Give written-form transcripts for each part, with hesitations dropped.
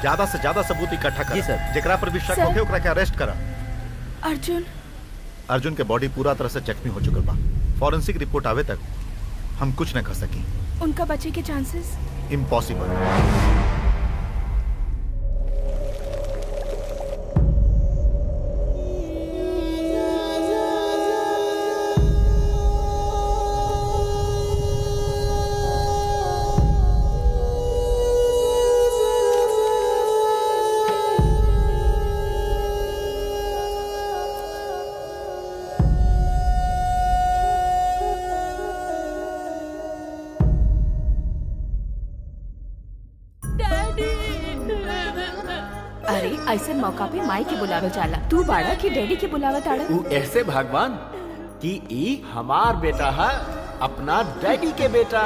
ज्यादा से ज्यादा सबूत इकट्ठा कर। जी सर। जेकरा पर भी शक होके ओकरा के अरेस्ट करा। अर्जुन के बॉडी पूरा तरह से जख्मी हो चुकल बा। फॉरेंसिक रिपोर्ट आवे तक हम कुछ न कर सकी। उनका बचे के चांसेस इम्पॉसिबल। ऐसे मौका पे माई के बुलावे जाला। तू बाड़ा की डैडी के बुलावा ताड़ा। तू ऐसे भगवान कि ई हमार बेटा है, अपना डैडी के बेटा।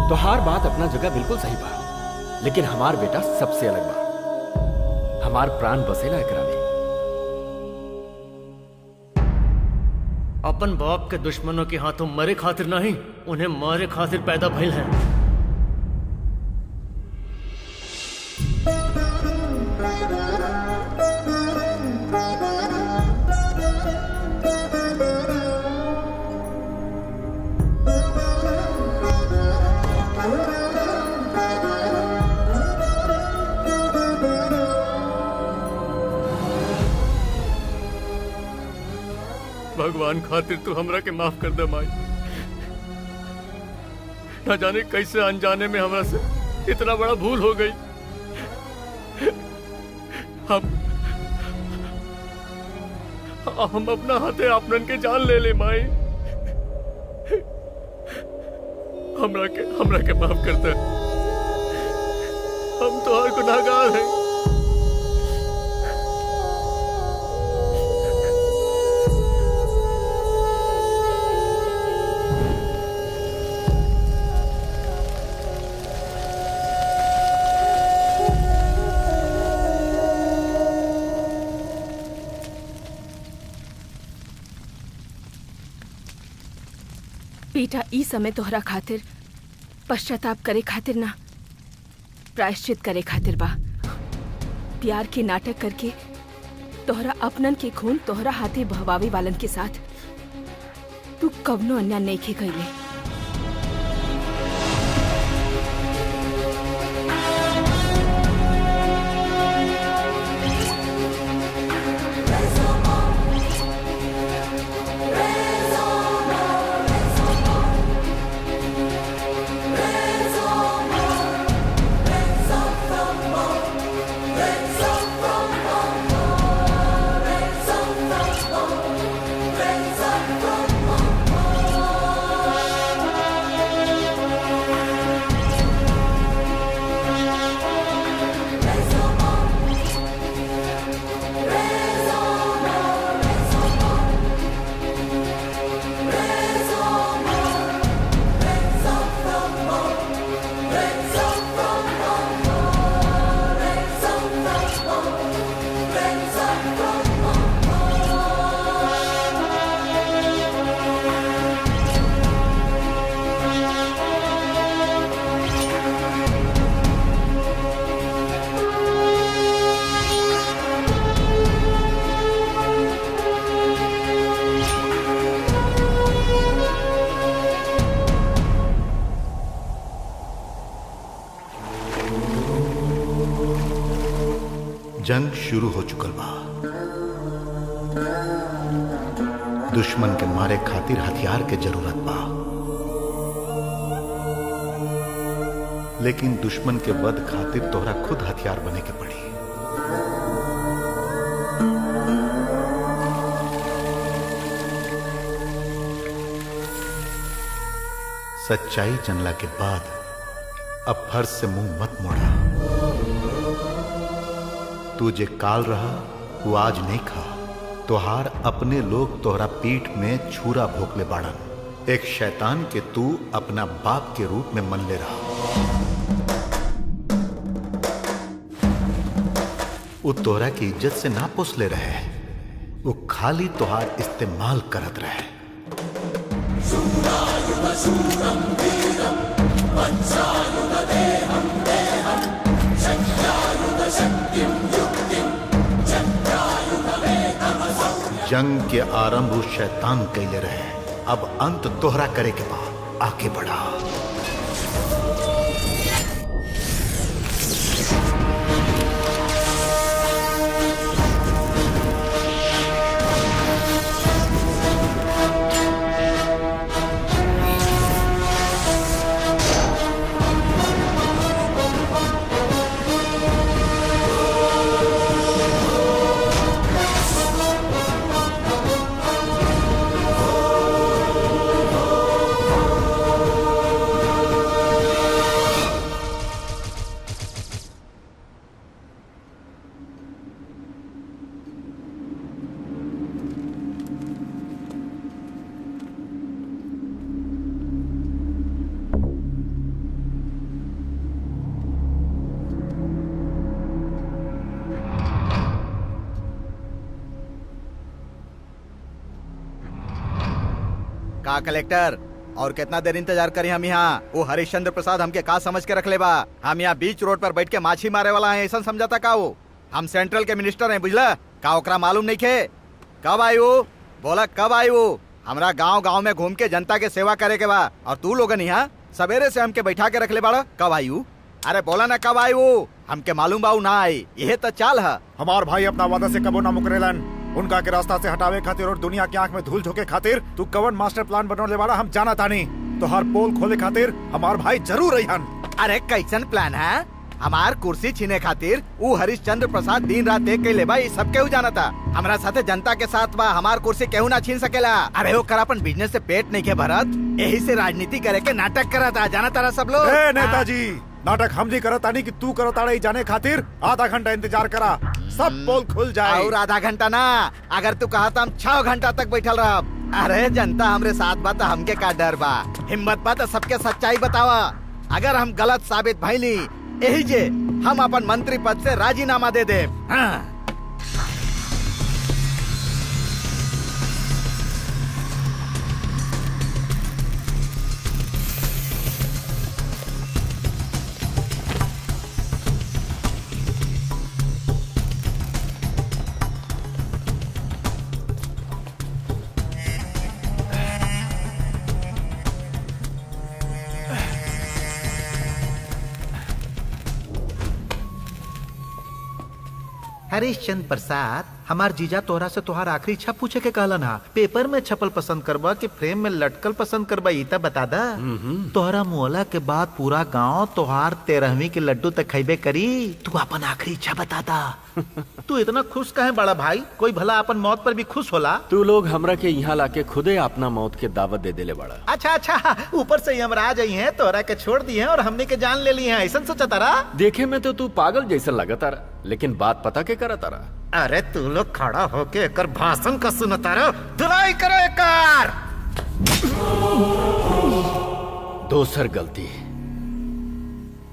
तोहार बात अपना जगह बिल्कुल सही बा, लेकिन हमार बेटा सबसे अलग बा। हमार प्राण बसेला एकरा में। अपन बाप के दुश्मनों के हाथों मरे खातिर नहीं, उन्हें मारे खातिर पैदा भइल है। भगवान खातिर तू हमरा के माफ कर दे माई। ना जाने कैसे अनजाने में हमरा से इतना बड़ा भूल हो गई। हम अपना हाथे आपनन के जान ले ले माई। हमरा के माफ कर दे। हम तो हर गुनाहगार हैं। बेटा ई समय तोहरा खातिर पश्चाताप करे खातिर ना, प्रायश्चित करे खातिर बा। प्यार के नाटक करके तोहरा अपनन के खून तोहरा हाथे बहवावे वालन के साथ तू कवनो अन्याय नइखे कइले। जंग शुरू हो चुकल बा। दुश्मन के मारे खातिर हथियार के जरूरत बा, लेकिन दुश्मन के वध खातिर तोहरा खुद हथियार बने के पड़ी। सच्चाई जानला के बाद अब फर्ज से मुंह मत मोड़ा। तू जे काल रहा वो आज नहीं खा। तोहार अपने लोग तोहरा पीठ में छुरा भोंकले बाड़न। एक शैतान के तू अपना बाप के रूप में मन ले रहा। वो तोहरा की इज्जत से ना पोसले रहे, वो खाली तोहार इस्तेमाल करत रहे। जंग के आरंभ उस शैतान कैले रहे, अब अंत तोहरा करे के बाद आगे बढ़ा। का कलेक्टर और कितना देर इंतजार करी हम यहाँ? वो हरिश्चंद्र प्रसाद हमके का समझ के रख ले बा? हम यहाँ बीच रोड पर बैठ के माछी मारे वाला है ऐसा समझाता का? वो हम सेंट्रल के मिनिस्टर हैं, बुझला का? ओकरा मालूम नहीं खे कब आई वो? बोला कब आई वो? हमरा गांव गांव में घूम के जनता के सेवा करे के बा, और तू लोगन यहाँ सवेरे से हमके बैठा के रख ले बाड़ा। कब आई वो? अरे बोला ना कब आई वो? हमके मालूम बा ना आई। यह तो चाल है। हमार भाई अपना वादा से कबो ना मुकरेलन। उनका के रास्ता से हटावे खातिर और दुनिया की आंख में धूल झोंके खातिर तू कवन मास्टर प्लान बनौले वाला हम जाना तानी। तो हर पोल खोले खातिर हमार भाई जरूर रहिहन। अरे कैसन प्लान है? हमार कुर्सी छीने खातिर वो हरिश्चंद्र प्रसाद दिन रात एक कैले बा, सब केहू जाना था। हमारा साथे जनता के साथ बा, हमार कुर्सी केहू ना छीन सकेला। अरे वो कर अपन बिजनेस से पेट नहीं के भरत, यही से राजनीति करे के नाटक करा था, जाना तारा सब लोग। नेताजी नाटक हम नहीं करत तानी कि तू करत ताड़ा जाने खातिर आधा घंटा इंतजार करा, सब पोल खुल जाए। और आधा घंटा ना, अगर तू कहा हम 6 घंटा तक बैठल रह। अरे जनता हमरे साथ बा तो हमके का डर बा? हिम्मत बा तो सबके सच्चाई बतावा। अगर हम गलत साबित भइली यही जे हम अपन मंत्री पद से राजीनामा दे दे। हाँ। हरिश्चंद्र प्रसाद, हमार जीजा तोहरा से तोहार आखिरी इच्छा पूछे के कहलन हा। पेपर में छपल पसंद करबा कि फ्रेम में लटकल पसंद करबा, ई त बता दा। तोहरा मुहला के बाद पूरा गांव तोहार 13वीं के लड्डू तक खैबे करी। तू अपन आखिरी इच्छा बता दा। तू इतना खुश काहे बड़ा भाई? कोई भला अपन मौत पर भी खुश होला? तू लोग हमरा के यहाँ लाके खुदे अपना मौत के दावत दे देले बड़ा। अच्छा, ऊपर से यमराज आई हैं, तोहरा के छोड़ दी हैं और हमने के जान ले ली हैं, ऐसा सोचा तारा? देखे में तो तू पागल जैसा लगा तारा, लेकिन बात पता के करा तारा। अरे तू लोग खड़ा होके एकर भाषण का सुन तारा। धुलाई करो एकर। दोसर गलती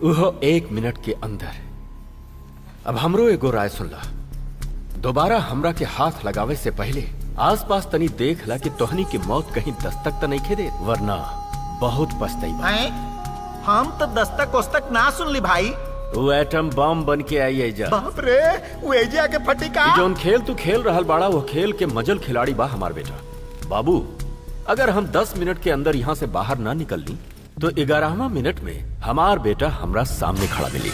उहो 1 मिनट के अंदर। अब हमरो एगो राय सुन ला। दोबारा हमरा के हाथ लगावे से पहले आसपास तनी देख ला कि तोहनी की मौत कहीं दस्तक तो नहीं खेदे, वरना बहुत पछताई। हम तो दस्तक वस्तक ना सुन ली भाई। वो एटम बम बन के आई है। बाप रे, वो एजे आके फटी का? जोन खेल तू खेल रहल बाड़ा वो खेल के मजल खिलाड़ी बा हमार बेटा। बाबू, अगर हम 10 मिनट के अंदर यहाँ से बाहर ना निकल ली तो 11वां मिनट में हमार बेटा हमरा सामने खड़ा मिली।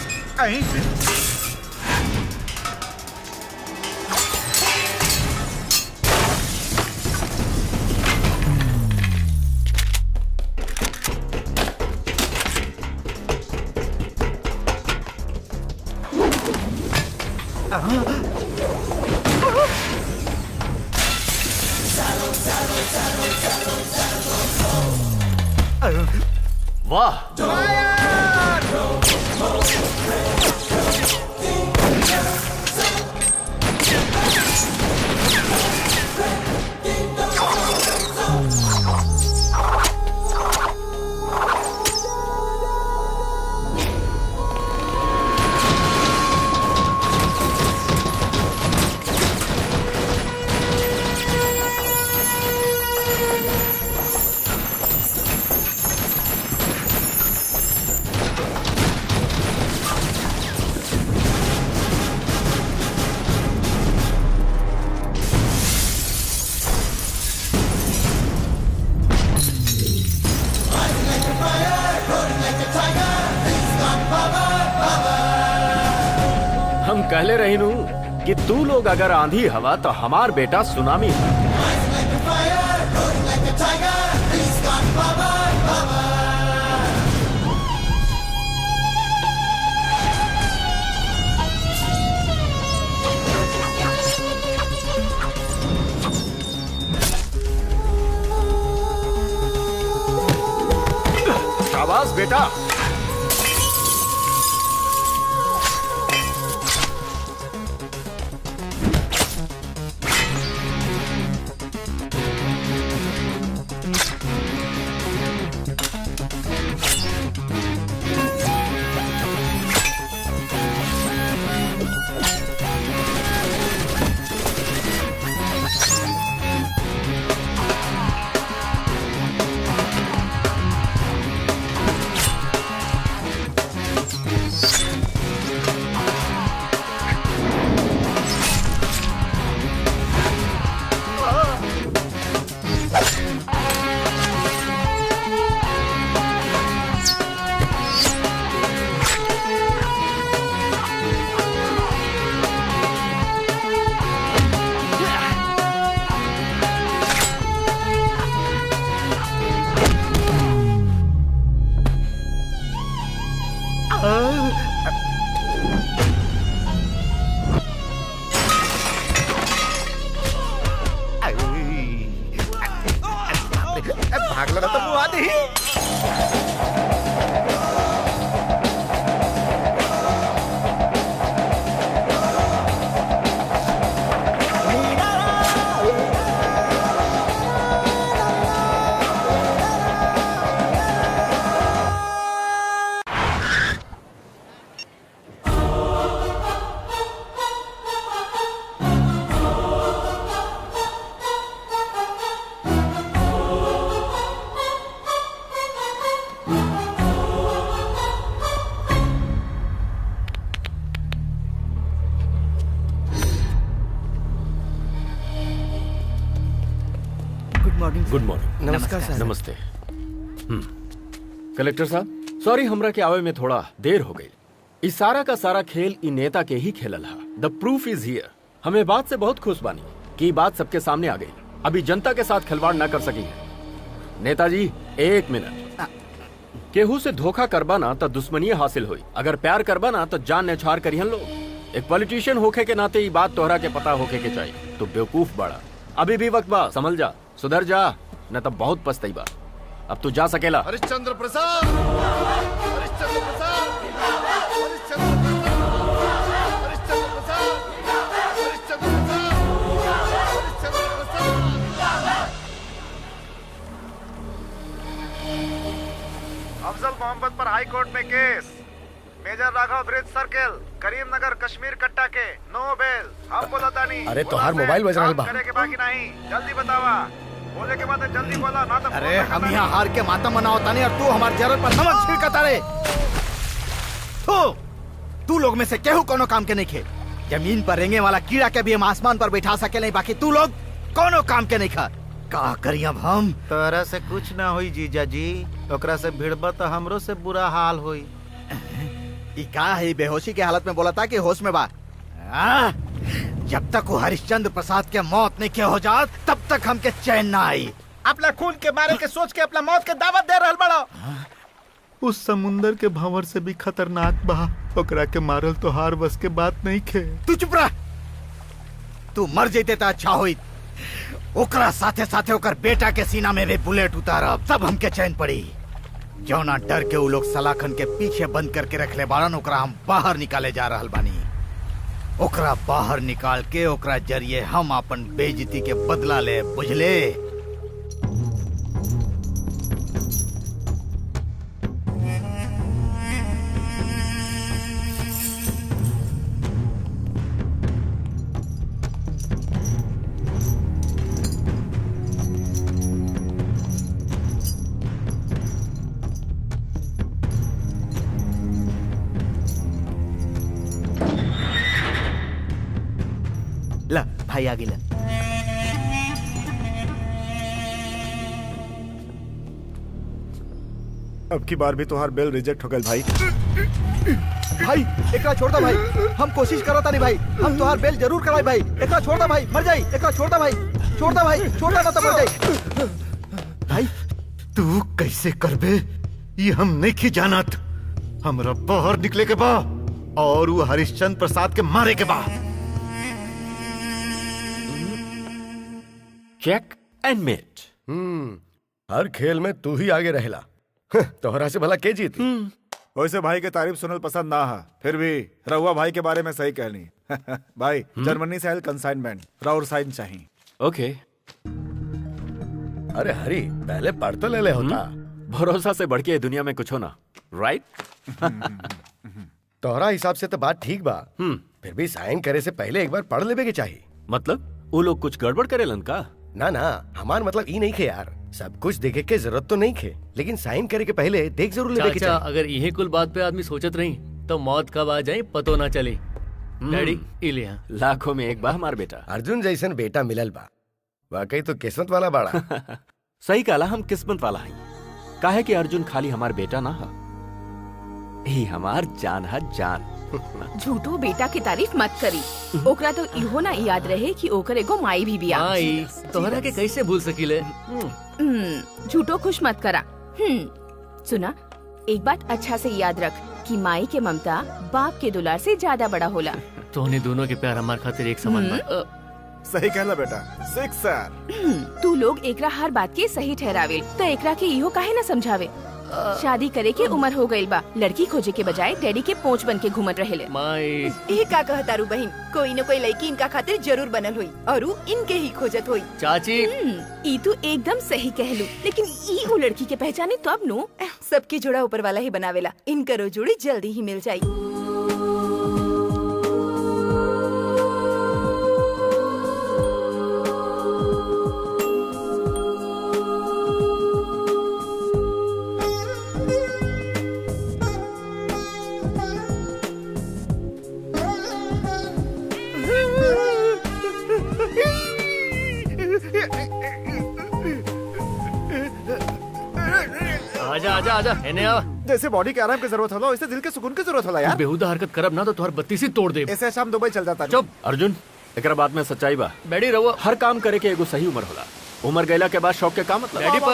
वाह, कहले रही नू कि तू लोग अगर आंधी हवा तो हमार बेटा सुनामी है। शाबाश बेटा। भागला तो मुआ दे। Good morning. नमस्कार सर। नमस्ते। कलेक्टर साहब, सॉरी हमरा के आवे में थोड़ा देर हो गई। इस सारा का सारा खेल इ नेता के ही खेलल हा। द प्रूफ इज हियर। हमें बात से बहुत खुश बानी कि बात सबके सामने आ गई। अभी जनता के साथ खिलवाड़ न कर सकी है। नेताजी, एक मिनट। केहू से धोखा करबा ना तो दुश्मनी हासिल हुई, अगर प्यार करबा ना तो जान न्यौछावर करिहन लोग। एक पॉलिटिशियन होके के नाते ये बात तोहरा के पता होके के चाहिए। तो बेवकूफ बड़ा, अभी भी वक्त बा, समझ जा, सुधर जा, न तो बहुत पछताई बा। अब तू जा सकेला। हरिश्चंद्र प्रसाद, हरिश्चंद्र प्रसाद, हरिश्चंद्र प्रसाद, हरिश्चंद्र प्रसाद, हरिश्चंद्र प्रसाद, हरिश्चंद्र प्रसाद। अफजल मोहम्मद पर हाई कोर्ट में case. Major Raghav bridge circle, Karimnagar, Kashmir कट्टा के, नो बेल। हम बोलता नहीं। अरे तोहार मोबाइल बज रहा बा। करे के बाकी नहीं, जल्दी बतावा। बोले के बाद जल्दी बोला ना तो। अरे हम यहाँ हार के मातम मनाओ तानी और तू हमारे जरत पर नमक छिड़कता रे। तू लोग में से केहू कोनो काम के नहीं खे। जमीन पर रेंगे वाला कीड़ा के भी हम आसमान पर बैठा सके नहीं, बाकी तू लोग कोनो काम के नहीं खा। का करी अब हम? तोरा से कुछ ना हुई जीजा जी, ओकरा से भिड़बा तो हमरो से बुरा हाल हुई। ई का है? बेहोशी के हालत में बोला था कि होश में बा? जब तक वो हरिश्चंद्र प्रसाद के मौत नहीं के हो जात तब तक हमके चैन ना आई। अपना खून के मारे के सोच के अपना मौत के दावत दे रहल बड़ा। उस समुंदर के भंवर से भी खतरनाक बा, ओकरा के मारल तो हार बस के बात नहीं खे। तू चुप रह। तू मर जेते तो अच्छा होई। ओकरा साथे साथे ओकर बेटा के सीना में भी बुलेट उतारब, तब हमके चैन पड़ी। जौना डर के वो लोग सलाखन के पीछे बंद करके रख ले बारन, ओकरा हम बाहर निकाले जा रहल बानी। ओकरा बाहर निकाल के ओकरा जरिए हम अपन बेइज्जती के बदला ले, बुझले? ला भाई आगे ला। अब की बार भी तुम्हार बिल रिजेक्ट हो गए भाई। भाई एकरा छोड़ दो भाई, हम कोशिश करो तानी भाई, हम तुहार बेल जरूर कराई भाई। एकरा छोड़ दो भाई, मर जाई। एकरा छोड़ दो भाई, छोड़ दो भाई, छोड़ा ना तो मर जाई। भाई तू कैसे करबे ये हम नहीं की जानत। हमरा बाहर निकले के बा और वो हरिश्चंद्र प्रसाद के मारे के बा। Check and mate. हर खेल में तू ही आगे रहेला। तोहरा से भला के जीती। वैसे भाई के तारीफ सुनल पसंद ना है, फिर भी रहुआ भाई के बारे में सही कहनी। भाई जर्मनी से आयल कंसाइनमेंट राउर साइन चाहिए। ओके। अरे हरी पहले पढ़ तो ले ले होता। भरोसा से बढ़ के दुनिया में कुछ होना, राइट? तोहरा हिसाब से तो बात ठीक बा, फिर भी साइन करे से पहले एक बार पढ़ लेवे के चाहिए। मतलब वो लोग कुछ गड़बड़ करेलन का? ना ना, हमार मतलब ई नहीं खे यार, सब कुछ देखे के जरूरत तो नहीं खे, लेकिन साइन करे के पहले देख जरूर लेवे के चाहिए। अगर यही कुल बात पे आदमी सोचत रही तो मौत कब आ जाए पतो ना चले। डैडी इलिया लाखों में एक बा हमार बेटा। अर्जुन जैसन बेटा मिलल बा, वाकई तो किस्मत वाला बाड़ा। सही कहला, हम किस्मत वाला है। काहे कि अर्जुन खाली हमार बेटा ना है, ही हमार जान है जान। झूठो बेटा की तारीफ मत करी। ओकरा तो इहो ना याद रहे कि ओकर एगो माई भी बिया। माई तोहरा के कैसे भूल सकीले? झूठो खुश मत करा। सुना, एक बात अच्छा से याद रख कि माई के ममता बाप के दुलार से ज्यादा बड़ा होला। तो उन्हें दोनों के प्यार हमारे खातिर एक समान बा। सही कहला बेटा, सिक्सर। तू लोग एकरा हर बात के सही ठहरावे, तो एकरा के इहो काहे ना समझावे। शादी करे के उम्र हो गई बा, लड़की खोजे के बजाय डैडी के पोंछ बन के घूमत रहेले। माई ये का कहतारू बहन, कोई न कोई लड़की इनका खातिर जरूर बनल हुई और उ इनके ही खोजत हुई। चाची ई तू एकदम सही कहलू, लेकिन ई उ लड़की के पहचाने तो अब नो। सबकी जोड़ा ऊपर वाला ही बनावेला, इनकरो जोड़ी जल्दी ही मिल जाई। आजा आजा आजा, एने आ। जैसे बॉडी के आराम की जरूरत होला, वैसे दिल के सुकून की जरूरत होला यार। बेहुदा हरकत करब ना तो तुहार बत्ती से तोड़ दे। ऐसे शाम दुबई चल जाता। चुप। अर्जुन, एकरा बात में सच्चाई बा। डैडी रहुआ हर काम करे के एगो सही उम्र होला। उम्र गैला के बाद शौक के काम मतलब। डैडी पर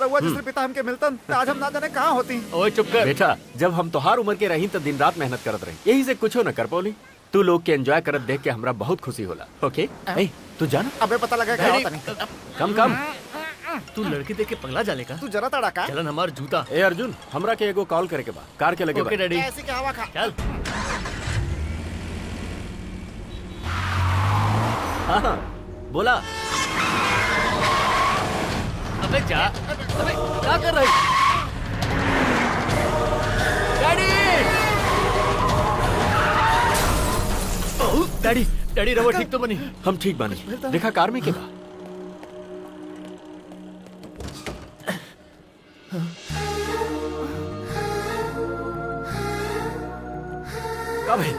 रहुआ जिसने पिता हमके मिलतन, तो आज हम ना जाने कहाँ होती। ओए चुप कर बेटा, जब हम तोहार उम्र के रही तो दिन रात मेहनत करत रही, यही से कुछ न कर पौली। तू लोग के एंजॉय करत देख के हमरा बहुत खुशी होला। ओके तू जाना, अबे पता लगा क्या होता नहीं। कम कम। तू लड़की देख के पगला जाले का? तू जरा तड़ा का चलन हमार जूता। ए अर्जुन, हमरा के एगो कॉल करे के बा, कार के लगे ओके बा। डैडी ऐसे क्या हवा खा। चल। हाँ, बोला। अबे जा, अबे क्या कर रही? डैडी डैडी डैडी रवा ठीक तो बनी? हम ठीक बानी, देखा कार में के बा। कब है?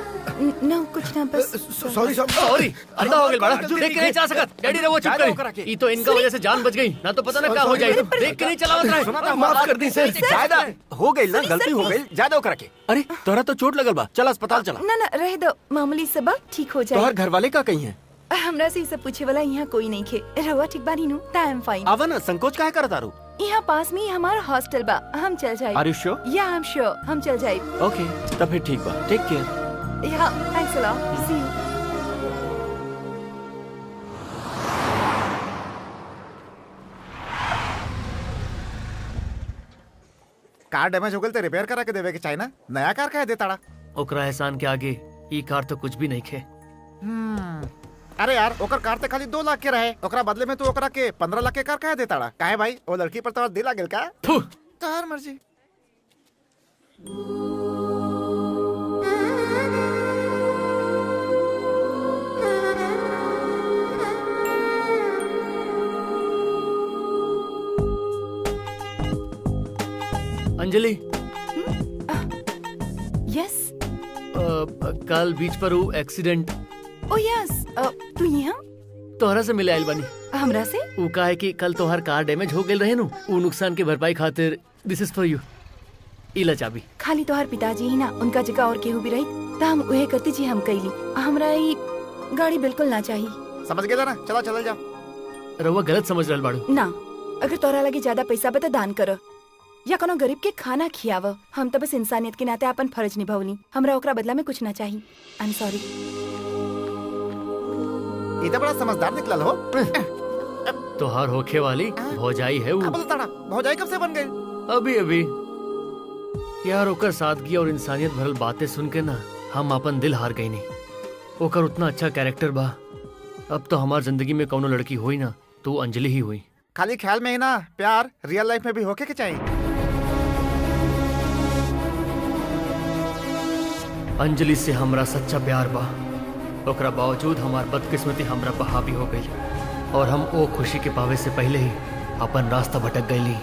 ना कुछ ना, बस सॉरी सॉरी, अंधा हो गया बड़ा, देख के नहीं चला सकत। डैडी रवा चुप करी, ई तो इनका वजह से जान बच गई, ना तो पता ना क्या हो जाए। देख के नहीं चलावत रहे। माफ कर दी सर। ज्यादा हो गई ना, गलती हो गई, ज्यादा करा के। अरे तोरा तो चोट लगल बा, चल अस्पताल चला। ना ना रह दो, मामूली सा बात ठीक हो तोहर जाए। घर वाले का कहीं है? हमरा से सब पूछे वाला यहाँ कोई नहीं खे। रहुआ ठीक बानी नु? आई एम फाइन। आवा ना, संकोच काहे करत आरू? यहाँ पास में ही हमारा हॉस्टल बा, हम चल जाए। आर यू श्योर? या आई एम श्योर, हम चल जाए। ओके, तब फिर ठीक बा, टेक केयर। या thanks a lot, see you. Car damage हो गई तो रिपेयर करा के देवे के चाहिए ना, नया कार कह दे ताड़ा। ओकरा एहसान के आगे ई कार तो कुछ भी नहीं खे। अरे यार ओकर कार ते खाली 2 लाख के रहे, ओकरा बदले में तू ओकरा के 15 लाख के कार कह दे ताड़ा। काहे भाई वो लड़की पर तो दिल आ गेल का? थू। तोहर मर्जी। अंजलि यस। कल बीच पर वो एक्सीडेंट ओ यस, तू यहाँ तोहरा से मिले आइल बानी। हमरा से? वो का है कि कल तोहर कार डैमेज हो गई रहे नु, वो नुकसान के भरपाई खातिर दिस इज फॉर यू। इला चाबी। खाली तोहर पिताजी ही ना, उनका जगह और केहू भी रही तो हम उहे करती जी हम कैली। हमरा ई गाड़ी बिल्कुल ना चाहिए। समझ गए ना? चला चल जाओ। रउआ गलत समझ रहल बाड़ू। ना, अगर तोरा लगे ज्यादा पैसा बता दान कर या कोनो गरीब के खाना खियाव। हम तो बस इंसानियत के नाते अपन फर्ज निभावनी। हमरा ओकरा बदला में कुछ ना चाहिए। I am sorry. ये तो बड़ा समझदार निकलल हो। तोहार होखे वाली भौजाई है वो। भौजाई कब से बन गई? अभी अभी। यार ओकर सादगी और इंसानियत भरल बातें सुन के ना हम अपन दिल हार गई नहीं। ओकर उतना अच्छा कैरेक्टर बा। अब तो हमार जिंदगी में कौनो लड़की हुई ना तो अंजलि ही हुई। खाली ख्याल में ही ना, प्यार रियल लाइफ में भी होके के चाहिए। अंजलि से हमरा सच्चा प्यार बा। ओकरा बावजूद हमार बदकिस्मती हमरा पे हावी हो गई और हम ओ खुशी के पावे से पहले ही अपन रास्ता भटक गईली।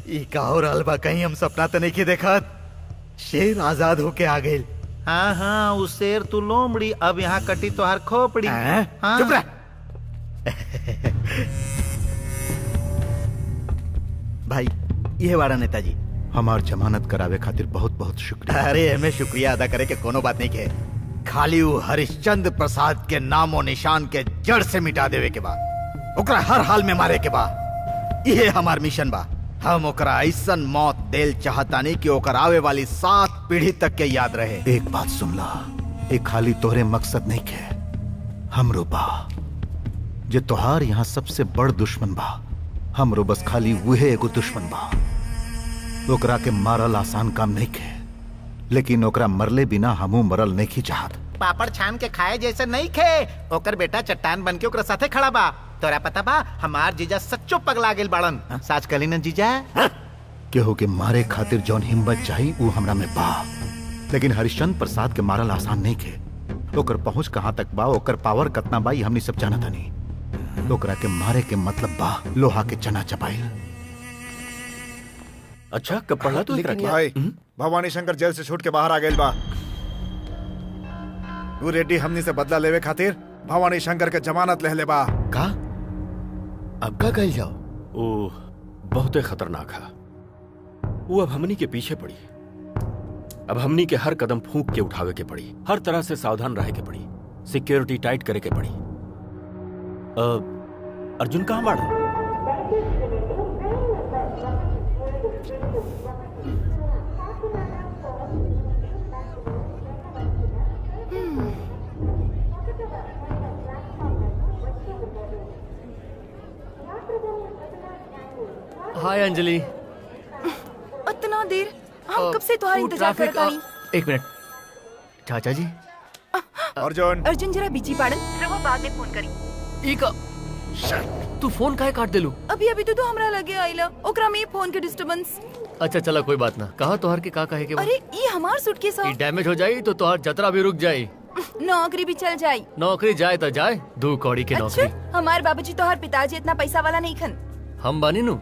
ई का हो रहल बा? कहीं हम सपना तो नहीं के देखत? शेर आजाद होके आ गइल। हाँ हाँ, उस शेर तू लोमड़ी, अब यहाँ कटी तो हर खोपड़ी। हाँ। चुप रह। भाई ये वाला नेताजी हमार जमानत करावे खातिर बहुत बहुत शुक्रिया। अरे हमें शुक्रिया अदा करे के कोनो बात नहीं के। खाली वो हरिश्चंद्र प्रसाद के नामो निशान के जड़ से मिटा देवे के बा, ओकरा हर हाल में मारे के बा। ये हमार मिशन बा। हम ओकरा ऐसन मौत देल चाहतानी कि ओकर आवे वाली 7 पीढ़ी तक के याद रहे। एक बात सुन ला, एक खाली तोहरे मकसद नहीं के, हमरो बा। जे तोहार यहाँ सबसे बड़ दुश्मन बा, हमरो बस खाली वहे एगो दुश्मन बा। ओकरा के मारल आसान काम नहीं के, लेकिन ओकरा मरले बिना हमू मरल नहीं की चाहत। पापड़ छान के खाए जैसे नहीं खे। ओकर बेटा चट्टान बन के ओकरा साथे खड़ा बा। तोरा पता बा हमार जीजा सच्चो पगला गेल बाड़न। साच कली न जीजा? केहू के मारे खातिर जौन हिम्मत चाहिए वो हमरा में बा, लेकिन हरिश्चंद्र प्रसाद के मारल आसान नहीं के। ओकर पहुंच कहाँ तक बा, ओकर पावर कितना बा, हमनी सब जानत नहीं। ओकरा के मारे के मतलब बा लोहा के चना चपाइल। अच्छा कब पढ़ा तू? भाई भवानी शंकर जेल से छूट के बाहर आ गए बा। तू रेड्डी हमनी से बदला लेवे खातिर भवानी शंकर के जमानत ले ले बा। का? अब का कह जाओ? ओह बहुत खतरनाक है वो। अब हमनी के पीछे पड़ी। अब हमनी के हर कदम फूंक के उठावे के पड़ी, हर तरह से सावधान रहे के पड़ी, सिक्योरिटी टाइट करे के पड़ी। अर्जुन कहाँ बाड़ा? हाय अंजलि। इतना देर हम कब से तुम्हारा इंतजार कर रही। एक मिनट चाचा जी। अर्जुन जरा बिजी पाड़न, रवा बाद में फोन करी। ई का तू फोन काहे काट देलू? अभी तो हमरा लगे आइला, ओकरा में फोन के डिस्टरबेंस। अच्छा चला कोई बात ना। कहा तोहर के का कहे के? अरे ये हमार सूटकेस है। डैमेज हो जाई तो तोहर जतरा भी रुक जाई, नौकरी भी चल जाई। नौकरी जाए तो जाए, 2 कौड़ी की नौकरी। हमार बाबूजी तोहर पिताजी इतना पैसा वाला नहीं खन। हम बानी नु।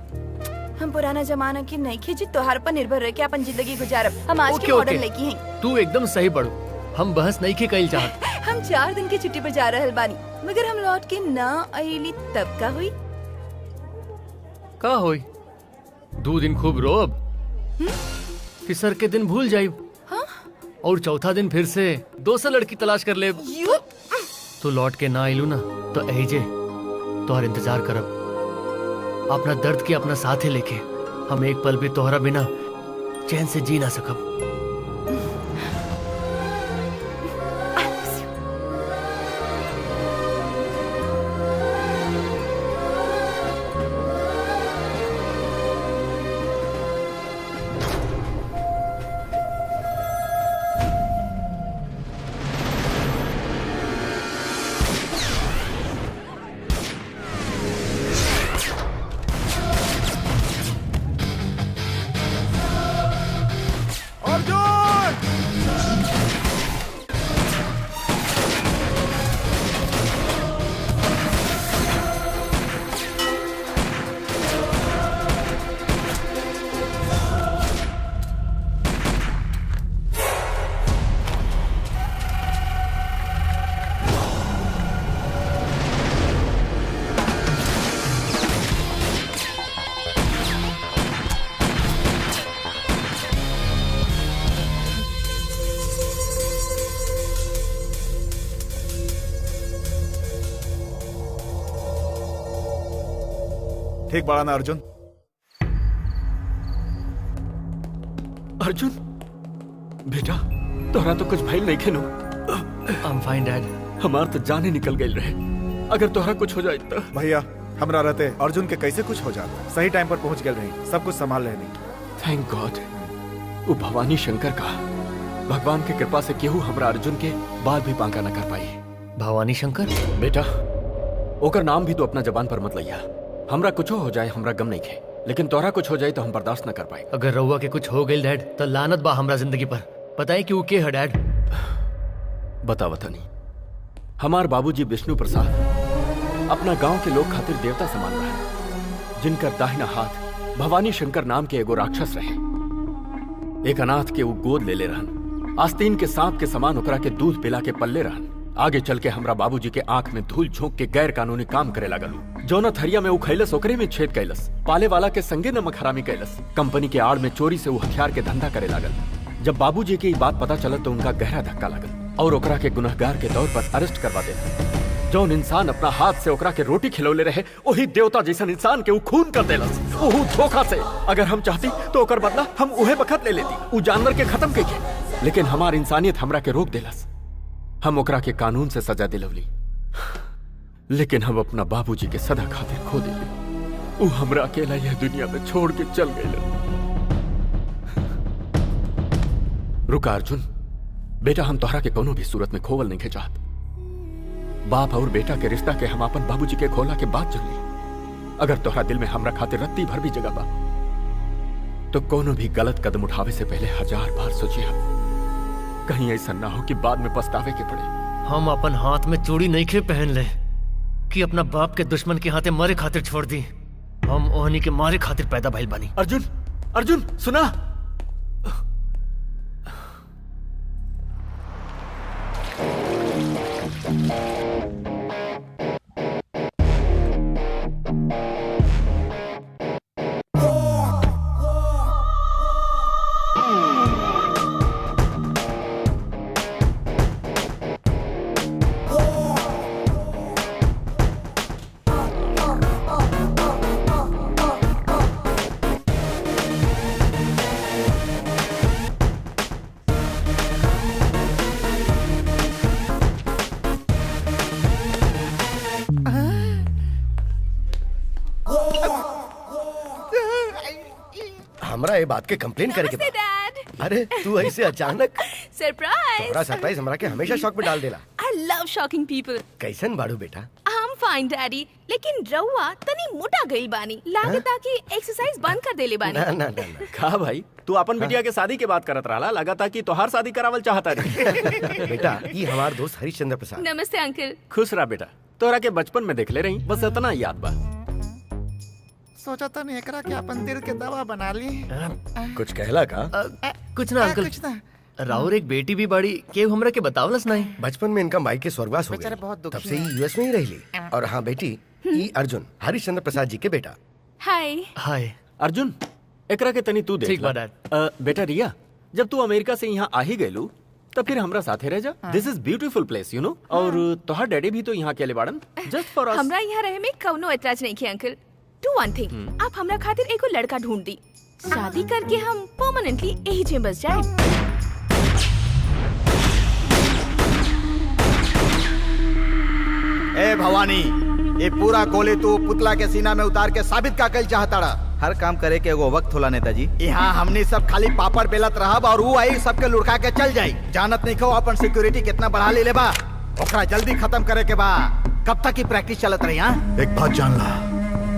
हम पुराना जमाना के नहीं खींची, तोहार पर निर्भर रह के अपन जिंदगी गुजारब। हम आज के मॉडल लड़की हैं। तू एकदम सही पढ़ो, हम बहस नहीं के कईल चाहत। हम 4 दिन की छुट्टी पर जा रहल बानी, मगर हम लौट के ना आईली तब का हुई? का होई? 2 दिन खूब रोब, तीसर के दिन भूल जाई। हाँ? और चौथा दिन फिर से दोसर लड़की तलाश कर ले। तू लौट के ना आईलू ना तो एजे तोहर इंतजार करब। अपना दर्द के अपना साथे लेके हम एक पल भी तोहरा बिना चैन से जी ना सकब। ठीक बड़ा ना अर्जुन? अर्जुन बेटा तोरा तो कुछ भइल नहीं खेनो। I am fine dad. हमार तो जाने निकल गई रहे। अगर तोहरा कुछ हो जाए तो। भैया हमरा रहते अर्जुन के कैसे कुछ हो जाता। सही टाइम पर पहुंच गए रही, सब कुछ संभाल लेनी। Thank God. वो भवानी शंकर का भगवान के कृपा से केहू हमरा अर्जुन के बाल भी बांका न कर पाई। भवानी शंकर? बेटा ओकर नाम भी तो अपना जबान पर मत लिया। हमरा कुछ हो जाए हमरा गम नहीं खे, लेकिन तोहरा कुछ हो जाए तो हम बर्दाश्त न कर पाए। अगर रउआ के कुछ हो गई डैड तो लानत बा हमरा जिंदगी पर। पता है क्यों के है डैड? बता वतनी, हमार बाबूजी विष्णु प्रसाद अपना गांव के लोग खातिर देवता समान रहा, जिनकर दाहिना हाथ भवानी शंकर नाम के एगो राक्षस रहे। एक अनाथ के वो गोद ले रहन, आस्तीन के सांप के समान ओकरा के दूध पिला के पल्ले रहन। आगे चल के हमरा बाबूजी के आंख में धूल झोंक के गैर कानूनी काम करे लगल। जौना थरिया में वो खैलस ओकरे में छेद कैलस, पाले वाला के संगे नमक हरामी कैलस, कंपनी के आड़ में चोरी से वो हथियार के धंधा करे लागल। जब बाबूजी की बात पता चलत तो उनका गहरा धक्का लगल और ओकरा के गुनहगार के तौर पर अरेस्ट करवा देला। जौन इंसान अपना हाथ से ओकरा के रोटी खिलौले रहे, वही देवता जैसन इंसान के वो खून कर देलस, ओहू धोखा से। अगर हम चाहती तो ओकर बदला हम उहे बखत ले लेती, वो जानवर के खत्म के। लेकिन हमार इंसानियत हमरा के रोक देलस। हम ओकरा के कानून से सजा दिलवली, लेकिन हम अपना बाबूजी के सदा खातिर खो दिली। वो हमरा अकेला यह दुनिया में छोड़ के चल गए। रुका अर्जुन बेटा, हम तोहरा के कोनो भी सूरत में खोवल नहीं चाहत। बाप और बेटा के रिश्ता के हम अपन बाबूजी के खोला के बात चल ली। अगर तोहरा दिल में हमरा खातिर रत्ती भर भी जगह बा तो कोनो भी गलत कदम उठावे से पहले 1000 बार सोचिए, कहीं ऐसा ना हो कि बाद में पछतावे के पड़े। हम अपन हाथ में चूड़ी नहीं खे पहन ले कि अपना बाप के दुश्मन के हाथे मरे खातिर छोड़ दी। हम ओहनी के मारे खातिर पैदा भइल बानी। अर्जुन अर्जुन सुना, हमरा ये बात के कंप्लेन करे के बाद। अरे तू ऐसे अचानक सरप्राइज। तोरा सरप्राइज हमरा के हमेशा शॉक में डाल देला। आई लव शॉकिंग पीपल। कैसन बाड़ू बेटा? आई एम फाइन डैडी, लेकिन रउआ तनी मोटा गइल बानी, लागता कि एक्सरसाइज बंद कर देले बानी। ना ना ना, ना। कहा भाई तू अपन बिटिया के शादी के बात करत रहा, लगाता कि तोहार शादी करावल चाहता रे। बेटा ये हमार दोस्त हरिश्चंद्र प्रसाद। नमस्ते अंकल। खुश रहा बेटा, तोरा के बचपन में देख ले रही, बस इतना याद बा। सोचा था नहीं एकरा के अपन दिल के दवा बना ली। कुछ कहला का? कुछ ना अंकल, कुछ ना। राउर एक बेटी भी बड़ी के हमरा के बतावलस नहीं। बचपन में इनका माई के स्वर्गवास हो बेचारे बहुत गए, दुखी तब से ही यूएस में ही रही। और हाँ बेटी, ये अर्जुन हरिश्चंद्र प्रसाद जी के बेटा। हाय। हाय अर्जुन एकरा के तनी तू देख ठीक ला। बा डैड। बेटा रिया, जब तू अमेरिका से यहाँ आ ही गयलू तब फिर हमरा साथे रह जा। This is beautiful place you know. और तोहार डैडी भी तो यहाँ अकेले बाड़न, जस्ट फॉर अस। हमरा यहाँ रहे में कौनो एतराज नहीं किया अंकल। डू वन थिंग, आप हमरा खातिर एगो लड़का ढूंढ दी, शादी करके हम परमानेंटली यही जे बस जाए। ए भवानी, ये पूरा गोली तू पुतला के सीना में उतार के साबित का कल चाहता। हर काम करे के एगो वक्त होला नेताजी। यहाँ हमनी सब खाली पापड़ बेलत रहब और वो आई सबके लुढ़का के चल जाई। जानत नहीं खो अपन सिक्योरिटी कितना बढ़ा ले बा, ओकरा जल्दी खत्म करे के बा। कब तक की प्रैक्टिस चलत रही? एक बात जान ला,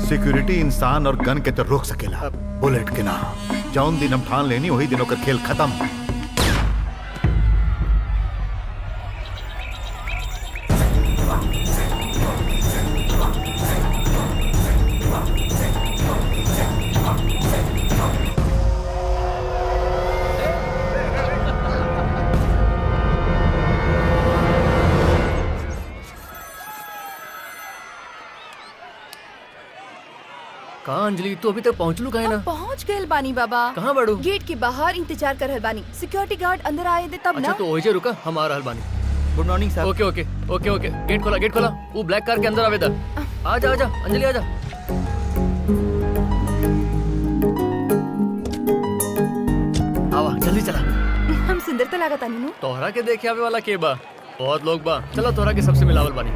सिक्योरिटी इंसान और गन के तो रोक सकेला, बुलेट के ना। जौन दिन हम ठान लेनी वही दिन ओकर खेल खत्म। कहाँ अंजलि, तू अभी तक पहुँचलू काहे ना? पहुँच गए बानी बाबा। कहाँ बाड़ू? गेट के बाहर इंतजार कर रहल बानी, सिक्योरिटी गार्ड अंदर आए दे तब अच्छा ना। तो ओहिजे रुका, हम आ रहल बानी। गुड मॉर्निंग सर। ओके ओके ओके ओके, गेट खोला गेट खोला। वो ब्लैक कार के अंदर आवेदा। आजा आजा अंजलि आजा। जल्दी चला। हम सुंदर तो लागत आनी नु। तोहरा के देखे आवे वाला के बा, बहुत लोग बा। चलो तोहरा के सबसे मिलावल बानी।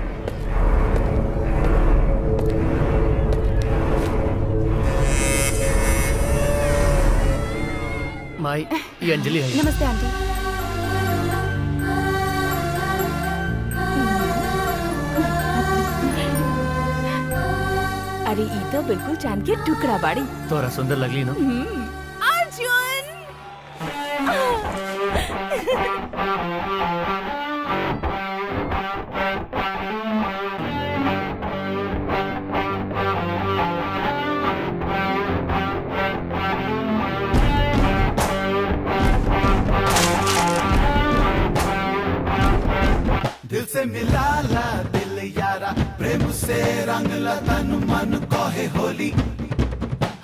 माई, ये अंजलि है। नमस्ते आंटी। अरे ई तो बिल्कुल चांद के टुकड़ा बाड़ी। तोहरा सुंदर लगली ना। अर्जुन दिल से मिला ला दिल यारा, प्रेम से रंग ला तन मन कहे होली।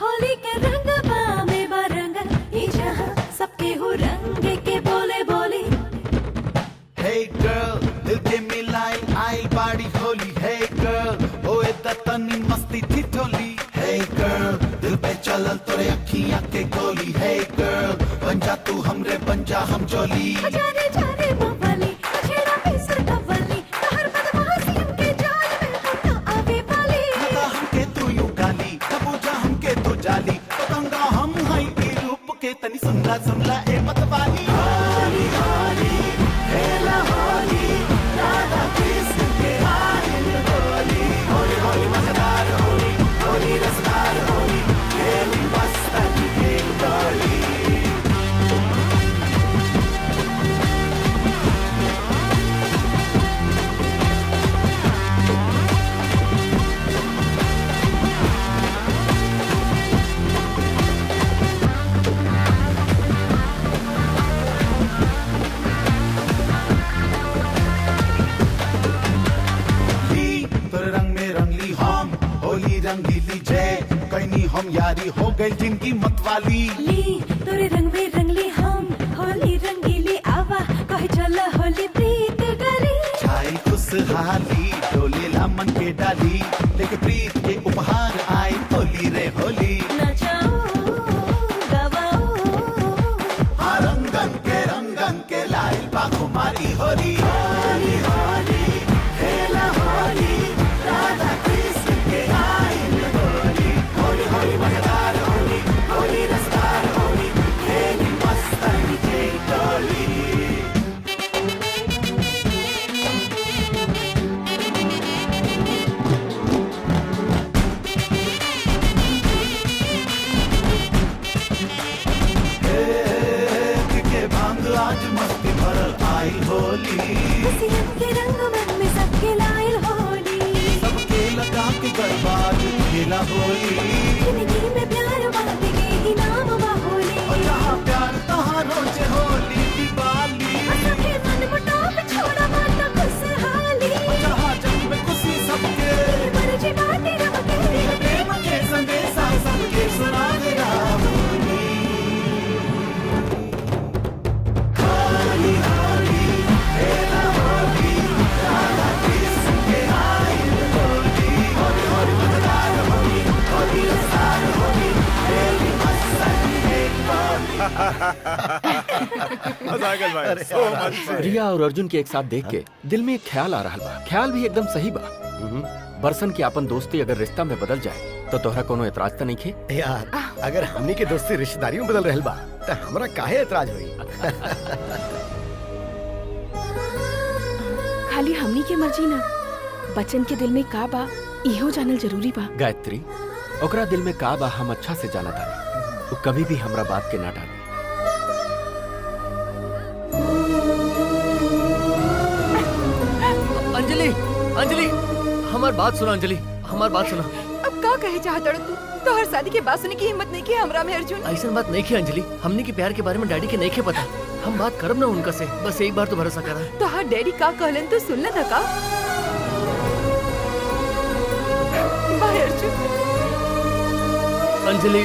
होली के रंग बामे बरंग, ई जहां सबके हो रंग के बोले बोली। Hey girl, दिल के मिलाई आई बाड़ी होली। Hey girl, ओए तनी मस्ती थी ठोली। Hey girl, दिल पे चलल तोरे अखियां के गोली। Hey girl, बन जा तू हमरे बन जा हम जोली। जाने जाने मवाली, छेड़ा पे सर कवाली, हर बदमाशी के जाल में हम ना आवे वाली। मुदा हमके तू यूं गाली, कबूजा हमके तू जाली। पतंगा हम हई के रूप के तनी संभला संभला ए मतवाली। होली होली खेला होली, राधा कृष्ण के आयल होली। होली होली मजेदार होली, होली रसदार होली, खेली मस्ती के डोली। रंगीली जय कैनी हम यारी हो गई जिनकी मतवाली। ली तोरे रंग में रंगली हम, होली रंगीली आवा कहे चल होली प्रीत गली। छाई खुशहाली डोले ला मन के डाली, लेके प्रीत के उपहार आई होली रे होली। नचाओ गवाओ, हाँ रंगन के लाई बाकुमारी होली। होली होली खेला होली, राधा कृष्ण के आयल होली। होली होली मजेदार होली, होली रसदार होली, खेली मस्ती के डोली। आज मस्ती भरल आई होली, खुशियन के रंग मन में सबके लायल होली। सबके लगा के गरबाज खेला होली। जिंदगी में प्यार बांट के ही नाम बा होली। और जहाँ प्यार तहाँ रोज होली दिवाली। सबके मन मुटाव छोड़ा बाटा खुशहाली। और जहाँ जग में खुशी सबके मर्जी बाटे रब के, प्रेम के संदेशा सबके सुना दे होली। होली होली खेला होली, राधा कृष्ण के आयल होली। होली होली मजेदार होली, होली रसदार होली, खेली मस्ती के डोली। रिया और अर्जुन के एक साथ देख के दिल में एक ख्याल आ रहा बा। ख्याल भी एकदम सही बा। बरसन की अपन दोस्ती अगर रिश्ता में बदल जाए तो तोहरा कोनो एतराज तो नहीं खे? यार अगर हमनी के दोस्ती रिश्तेदारी में बदल रहल बा तो हमरा काहे एतराज होई? खाली हमनी के मर्जी ना, बच्चन के दिल में का बा इहो जानल जरूरी बा। गायत्री, ओकरा दिल में का बा हम अच्छा से जाना था। वो कभी भी हमरा बात के ना डाले। अंजलि, अंजलि, हमार बात सुना। अंजलि, हमार बात सुना। अब का कहे चाहत तू? तो हर शादी के बाद सुने की हिम्मत नहीं की हमरा में अर्जुन। ऐसा बात नहीं की अंजलि, हमने के प्यार के बारे में डैडी के नहीं के पता। हम बात करब ना उनका से, बस एक बार तो भरोसा करा। तो हाँ डैडी का कहलन तो सुन लेना का? बाय अर्जुन। अंजलि,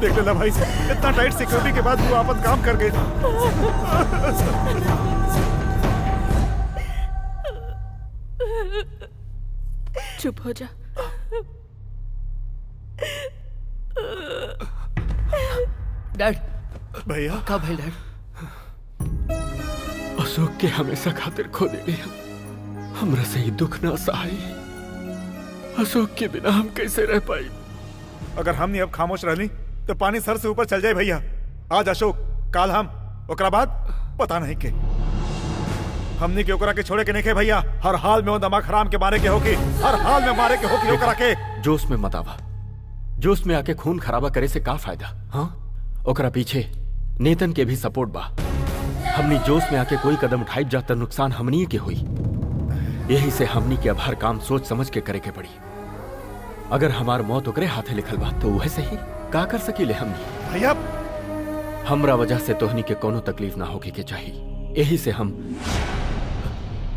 देख लेना भाई, इतना टाइट सिक्योरिटी के बाद वो आपन काम कर गए। चुप हो जा। डैड भैया का भाई डैड? अशोक के हमेशा खातिर खो दे लिया, हमरा से ही दुख ना सहाई। अशोक के बिना हम कैसे रह पाई? अगर हमने अब खामोश रहली तो पानी सर से ऊपर चल जाए भैया। आज अशोक, काल हम, ओकरा बाद पता नहीं के। हमने के ओकरा के छोड़े के नहीं के भैया। हर हाल में वो दिमाग हराम के मारे के होगी, हर हाल में मारे के होगी ओकरा के। जोश में मत आवा, जोश में आके खून खराबा करे से का फायदा? हाँ, ओकरा पीछे नेतन के भी सपोर्ट बा। हमनी जोश में आके कोई कदम उठाई जाता नुकसान हमनी के हुई। यही से हमनी के अब हर काम सोच समझ के करे के पड़ी। अगर हमार मौत ओकरे हाथे लिखल बा तो वह से ही का कर सकीले हमनी। भैया हमरा वजह से तोहनी के कोनो तकलीफ ना होके के चाहिए। यही से हम।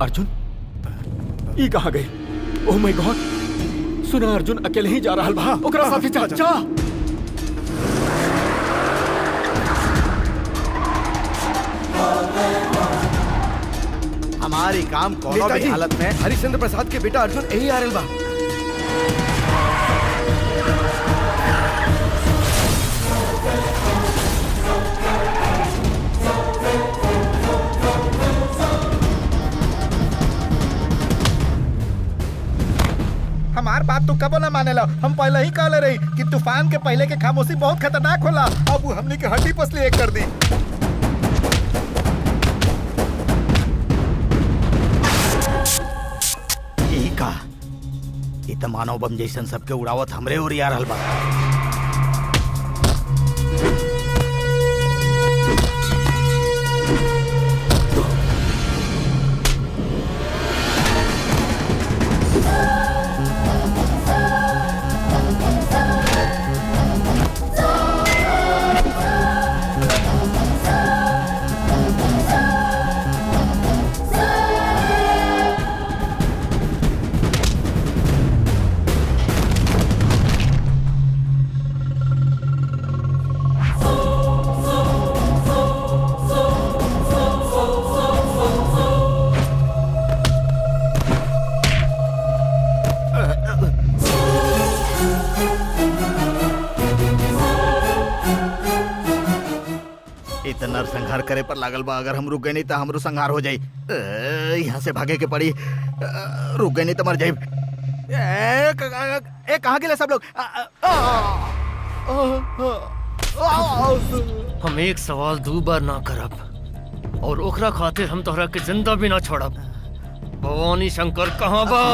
अर्जुन ई कहाँ गए? ओह माय गॉड, सुना अर्जुन अकेले ही जा रहा बा, ओकरा साथे जा। जा हमारी काम कोनो भी हालत में। हरिश्चंद्र प्रसाद के बेटा अर्जुन यही आ रहल बा। हमार बात तो कबो ना मानेला। हम पहले ही कहले रही कि तूफान के पहले के खामोशी बहुत खतरनाक होला। अब वो हमनी के हड्डी पसली एक कर दी। यही का ये तो मानव बम जैसन सबके उड़ावत हमरे और यार हलबा। संहार करे पर लागल बा। अगर हम रुक गए नहीं तो हमरो संहार हो जाई। यहाँ से भागे के पड़ी। रुक गए नहीं तो मर जाई। कहाँ गेले सब लोग? हम एक सवाल दो बार ना करब और ओकरा खातिर हम तोहरा के जिंदा भी ना छोड़ब। भवानी शंकर कहाँ बा?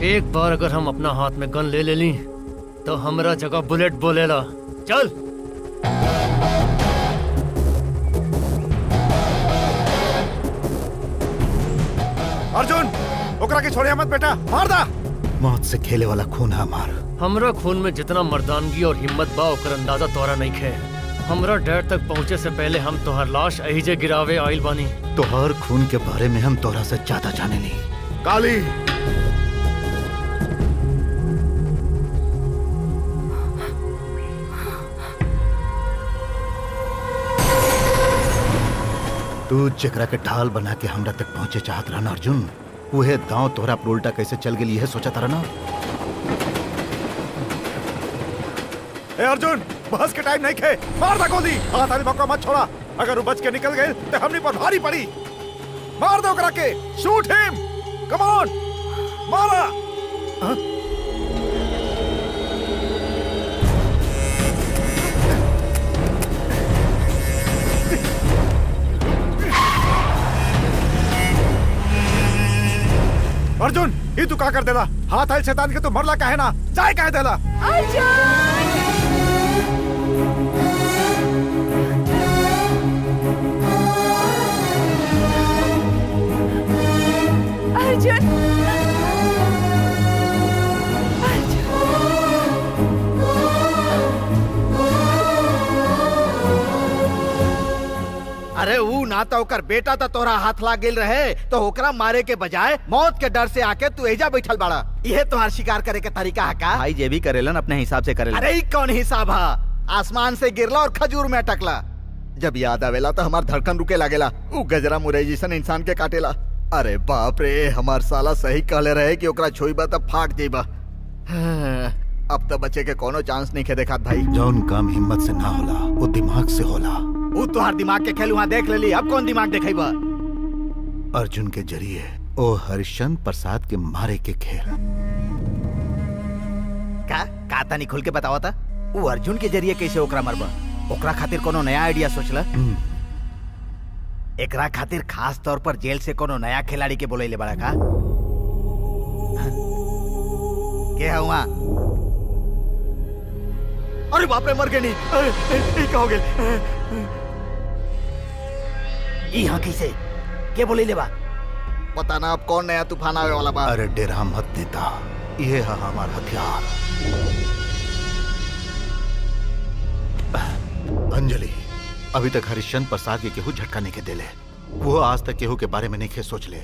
एक बार अगर हम अपना हाथ में गन ले ली तो हमरा जगह बुलेट बोलेला। चल। अर्जुन, ओकरा के छोड़िया मत बेटा, मार दा। मौत से खेले वाला खून है हमार। हमरा खून में जितना मर्दानगी और हिम्मत बा ओकर अंदाजा तोरा नहीं खे। हमरा डैड तक पहुँचे से पहले हम तोहर लाश अहिजे गिरावे आइल बानी। तोहर खून के बारे में हम तोहरा से ज्यादा जाने ली। काली, तू जकरा के ढाल बना के हमरा तक पहुंचे चाहत रहना अर्जुन, वह दांव तोहरा पर उल्टा कैसे चल गई है सोचा था ना। ए अर्जुन, बहस के टाइम नहीं खे, मार दा गोली। हाथ आली मौका मत छोड़ा। अगर वो बच के निकल गए तो हमनी पर भारी पड़ी। मार दो ओकरा के, शूट हिम, कम ऑन, मारा। ये तू का कर देला? हाथ आयल शैतान के तू मरला काहे ना? जाए काहे देला? अर्जुन अरे ऊ ना तो ओकर बेटा तो तोरा हाथ लाग गेल रहे तो ओकरा मारे के बजाय मौत के डर से आके तू एजा बैठल बाड़ा। यह तुम्हार शिकार करे के तरीका है का? भाई जे भी करेलन अपने हिसाब से करेलन। अरे कौन हिसाब है? आसमान से गिरला और खजूर में अटकला। जब याद आवेला तो हमार धड़कन रुके लागेला। ऊ गजरा मुरई जैसन इंसान के काटेला। अरे बाप रे, हमार साला सही कहले रहे कि ओकरा छोईबा तब फाट जेबा। अब तो बचे के कोनो चांस नहीं खे देखात भाई। जौन काम हिम्मत से ना होला वो दिमाग से होला। वो तुहार दिमाग के खेल वहाँ देख लेली, अब कौन दिमाग देखेबा? अर्जुन के जरिए ओ हरिश्चंद्र प्रसाद के मारे के खेल। का तनी खुल के बतावा था? वो अर्जुन के जरिए कैसे ओकरा मरबा? ओकरा खातिर कोनो नया आइडिया सोचला? एकरा खातिर खास तौर पर जेल से कोनो नया खिलाड़ी के बोले ले बड़ा का? के है वहाँ? अरे बाप रे, मर गए नहीं। क्या हो गया? यहाँ कैसे? के बोले ले बा? पता ना अब कौन नया तूफान आवे वाला बा। अरे डेरा मत देता, ये है हमारा हथियार। अंजलि, अभी तक हरिश्चंद्र प्रसाद के केहू झटका नहीं के देले। वो आज तक केहू के बारे में नहीं के सोच ले।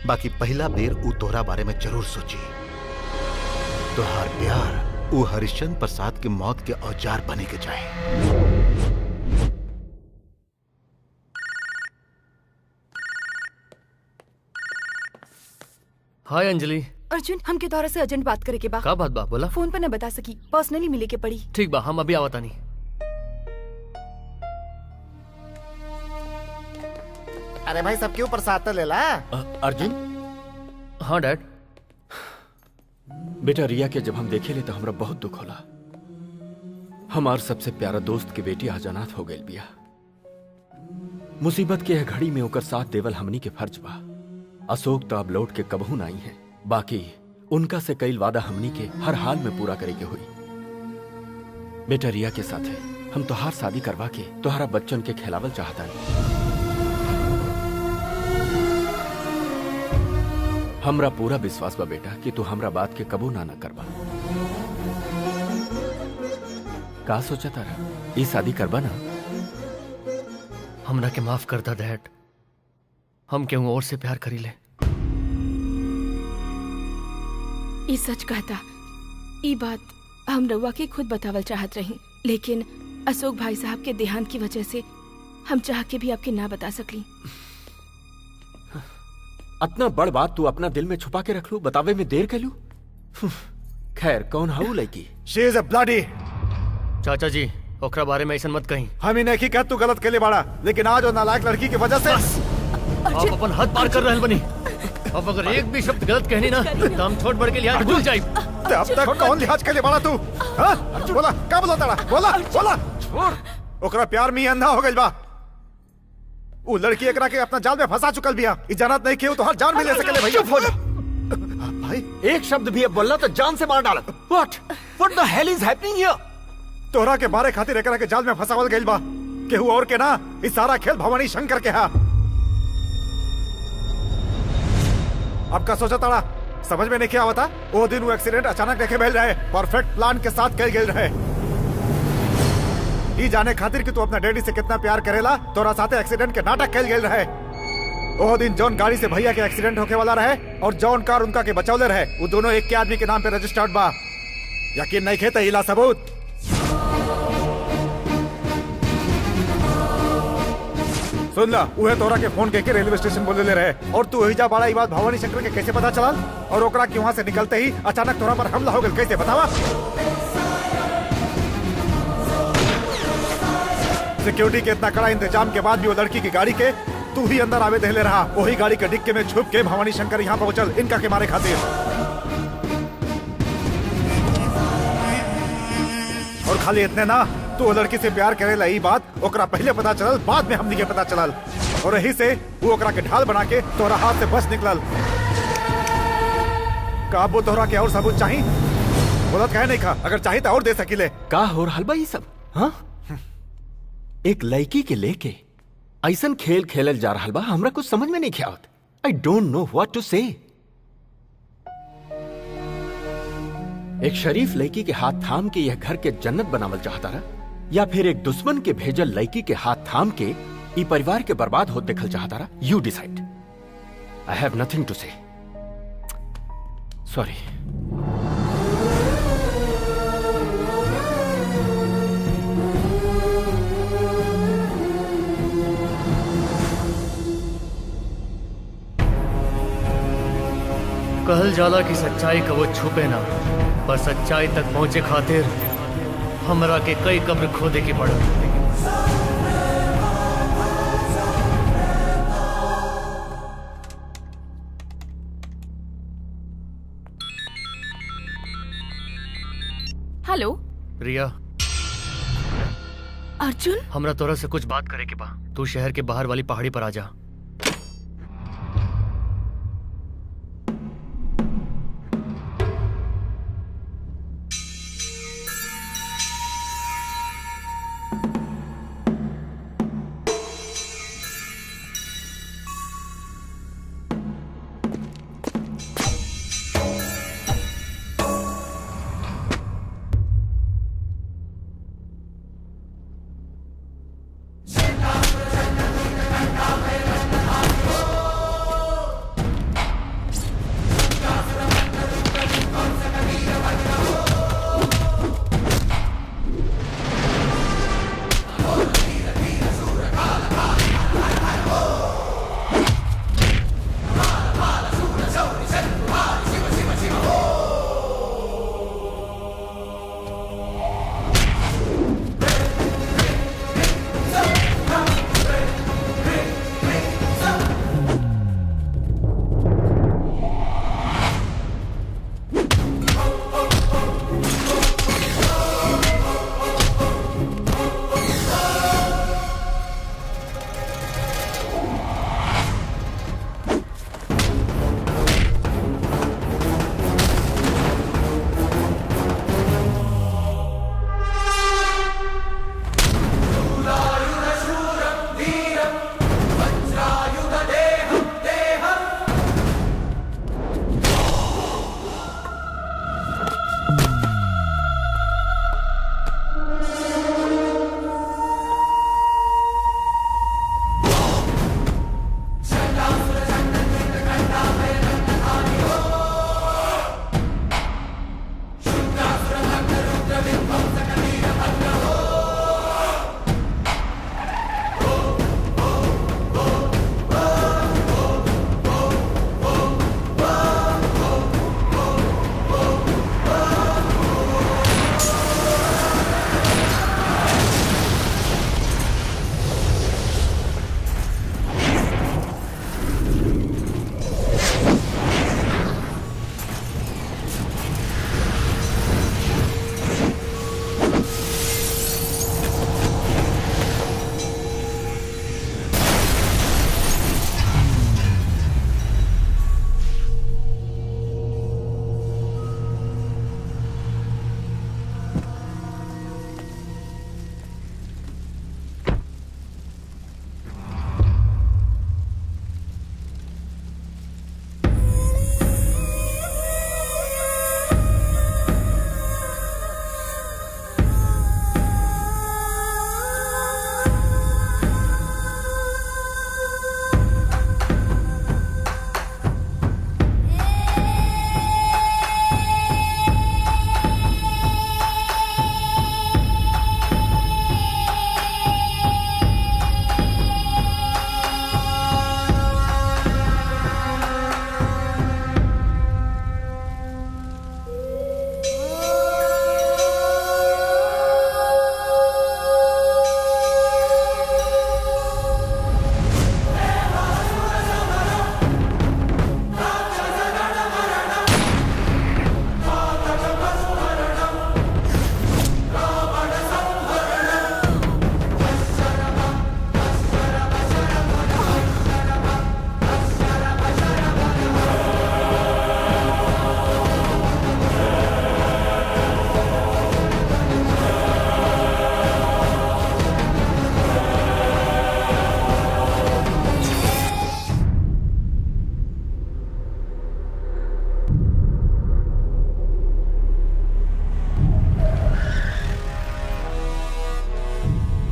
बाकी पहला बेर ऊ तोहरा बारे में जरूर सोची। तोहार प्यार वो हरिश्चंद्र प्रसाद की मौत के औजार बने के चाहे। हाय अंजलि। अर्जुन, हमके तोहरा से अर्जेंट बात करे के बा। का बात बा? बोला। फोन पर न बता सकी, पर्सनली मिले के पड़ी। ठीक बा, हम अभी आवता नहीं। अरे भाई, सबके ऊपर साथ ले ला। अर्जुन। हाँ डैड। बेटा रिया के जब हम देखे ले तो हमरा बहुत दुख होला। हमार सबसे प्यारा दोस्त के बेटी आज अनाथ हो गई बिया। मुसीबत के घड़ी में ओकर साथ देवल हमनी के फर्ज बा। अशोक तो अब लौट के कबहू ना आई है। बाकी उनका से कई वादा हमनी के हर हाल में पूरा करे के हुई। बेटा रिया के साथ है हम तोहार शादी करवा के तोहरा बच्चन के खिलावल चाहता है। हमरा पूरा विश्वास बा बेटा कि तू हमरा बात के कबू ना करबा। का सोचा तारा? ये शादी करबा ना? हमरा के माफ कर दा डैड। हम क्यों और से प्यार करी ले। ई सच कहता, ई बात हम रउआ के खुद बतावल चाहत रही, लेकिन अशोक भाई साहब के देहांत की वजह से हम चाह के भी आपके ना बता सकली। इतना बड़ बात तू अपना दिल में छुपा के रख लू, बतावे में देर कर लू। खैर, कौन हाउ लड़की? She is a bloody. चाचा जी, ओकरा बारे में ऐसा मत कहीं। हम ही नहीं कह, तू गलत के लिए बाड़ा, लेकिन आज वो नालायक लड़की की वजह से आप अपन हद पार कर रहे बनी। अब अगर एक भी शब्द गलत कहनी ना तो हम छोट बढ़ के लिहाज भूल जाए। अब तक कौन लिहाज के लिए बाड़ा तू? बोला क्या बोला तारा? बोला बोला। छोड़। ओकरा प्यार में अंधा हो गई बा। वो लड़की एकरा के अपना जाल में फंसा चुकल बिया। इजाजत नहीं की तो हर जान में ले सकेले भैया। चुप हो जा भाई। एक शब्द भी बोलना तो जान से मार डाल। What the hell is happening here? तोहरा के बारे खातिर एकरा के जाल में फंसावल गइल बा। केहू और के ना, इस सारा खेल भवानी शंकर के हा। अब का सोचा ताड़ा? समझ में नहीं क्या आवता? वो दिन वो एक्सीडेंट अचानक देखे भेल रहे, परफेक्ट प्लान के साथ कल गेल रहे। ई जाने खातिर कि तू अपना डैडी से कितना प्यार करेला, तोरा साथे एक्सीडेंट के नाटक कल गेल रहे। वो दिन जौन गाड़ी से भैया के एक्सीडेंट होके वाला रहे और जौन कार उनका के बचौले रहे, वो दोनों एक के आदमी के नाम पे रजिस्टर्ड बा। यकीन नहीं खे तो इला सबूत। सुन ला, उहे तोरा के फोन के रेलवे स्टेशन बोले ले रहे और तू हिजा बाड़ा। ई बात भवानी शंकर के कैसे पता चला? और ओकरा की वहां से निकलते ही अचानक तोरा पर हमला हो गया, कैसे बतावा? सिक्योरिटी के इतना कड़ा इंतजाम के बाद भी वो लड़की की गाड़ी के तू ही अंदर आवे दहले रहा। वही गाड़ी के डिक्के में छुप के भवानी शंकर यहाँ पहुंचल इनका के मारे खातिर। और खाली इतने ना, तू वो लड़की से प्यार करेला, ई बात ओकरा पहले पता चलल, बाद में हमनी के पता चलल। और यही से वो ओकरा के ढाल बना के तोरा हाथ से बच निकलल। का वो तोहरा के और सबूत चाहिए? बोलत कहे नहीं खा, अगर चाहिए तो और दे सकीले। का हो रहल बा ये सब? हाँ, एक लड़की के लेके ऐसन खेल खेलल जा रहल बा, हमरा कुछ समझ में नहीं आवत। I don't know what to say. एक शरीफ लड़की के हाथ थाम के यह घर के जन्नत बनावल चाहता रहा, या फिर एक दुश्मन के भेजल लड़की के हाथ थाम के ई परिवार के बर्बाद होते देखल चाहता रहा? You decide. I have nothing to say. Sorry. कहल जाला कि सच्चाई कबो छुपे ना, पर सच्चाई तक पहुंचे खातिर हमरा के कई कब्र खोदे के पड़ल। हेलो रिया, अर्जुन, हमरा तोरा से कुछ बात करे के बा। तू शहर के बाहर वाली पहाड़ी पर आ जा।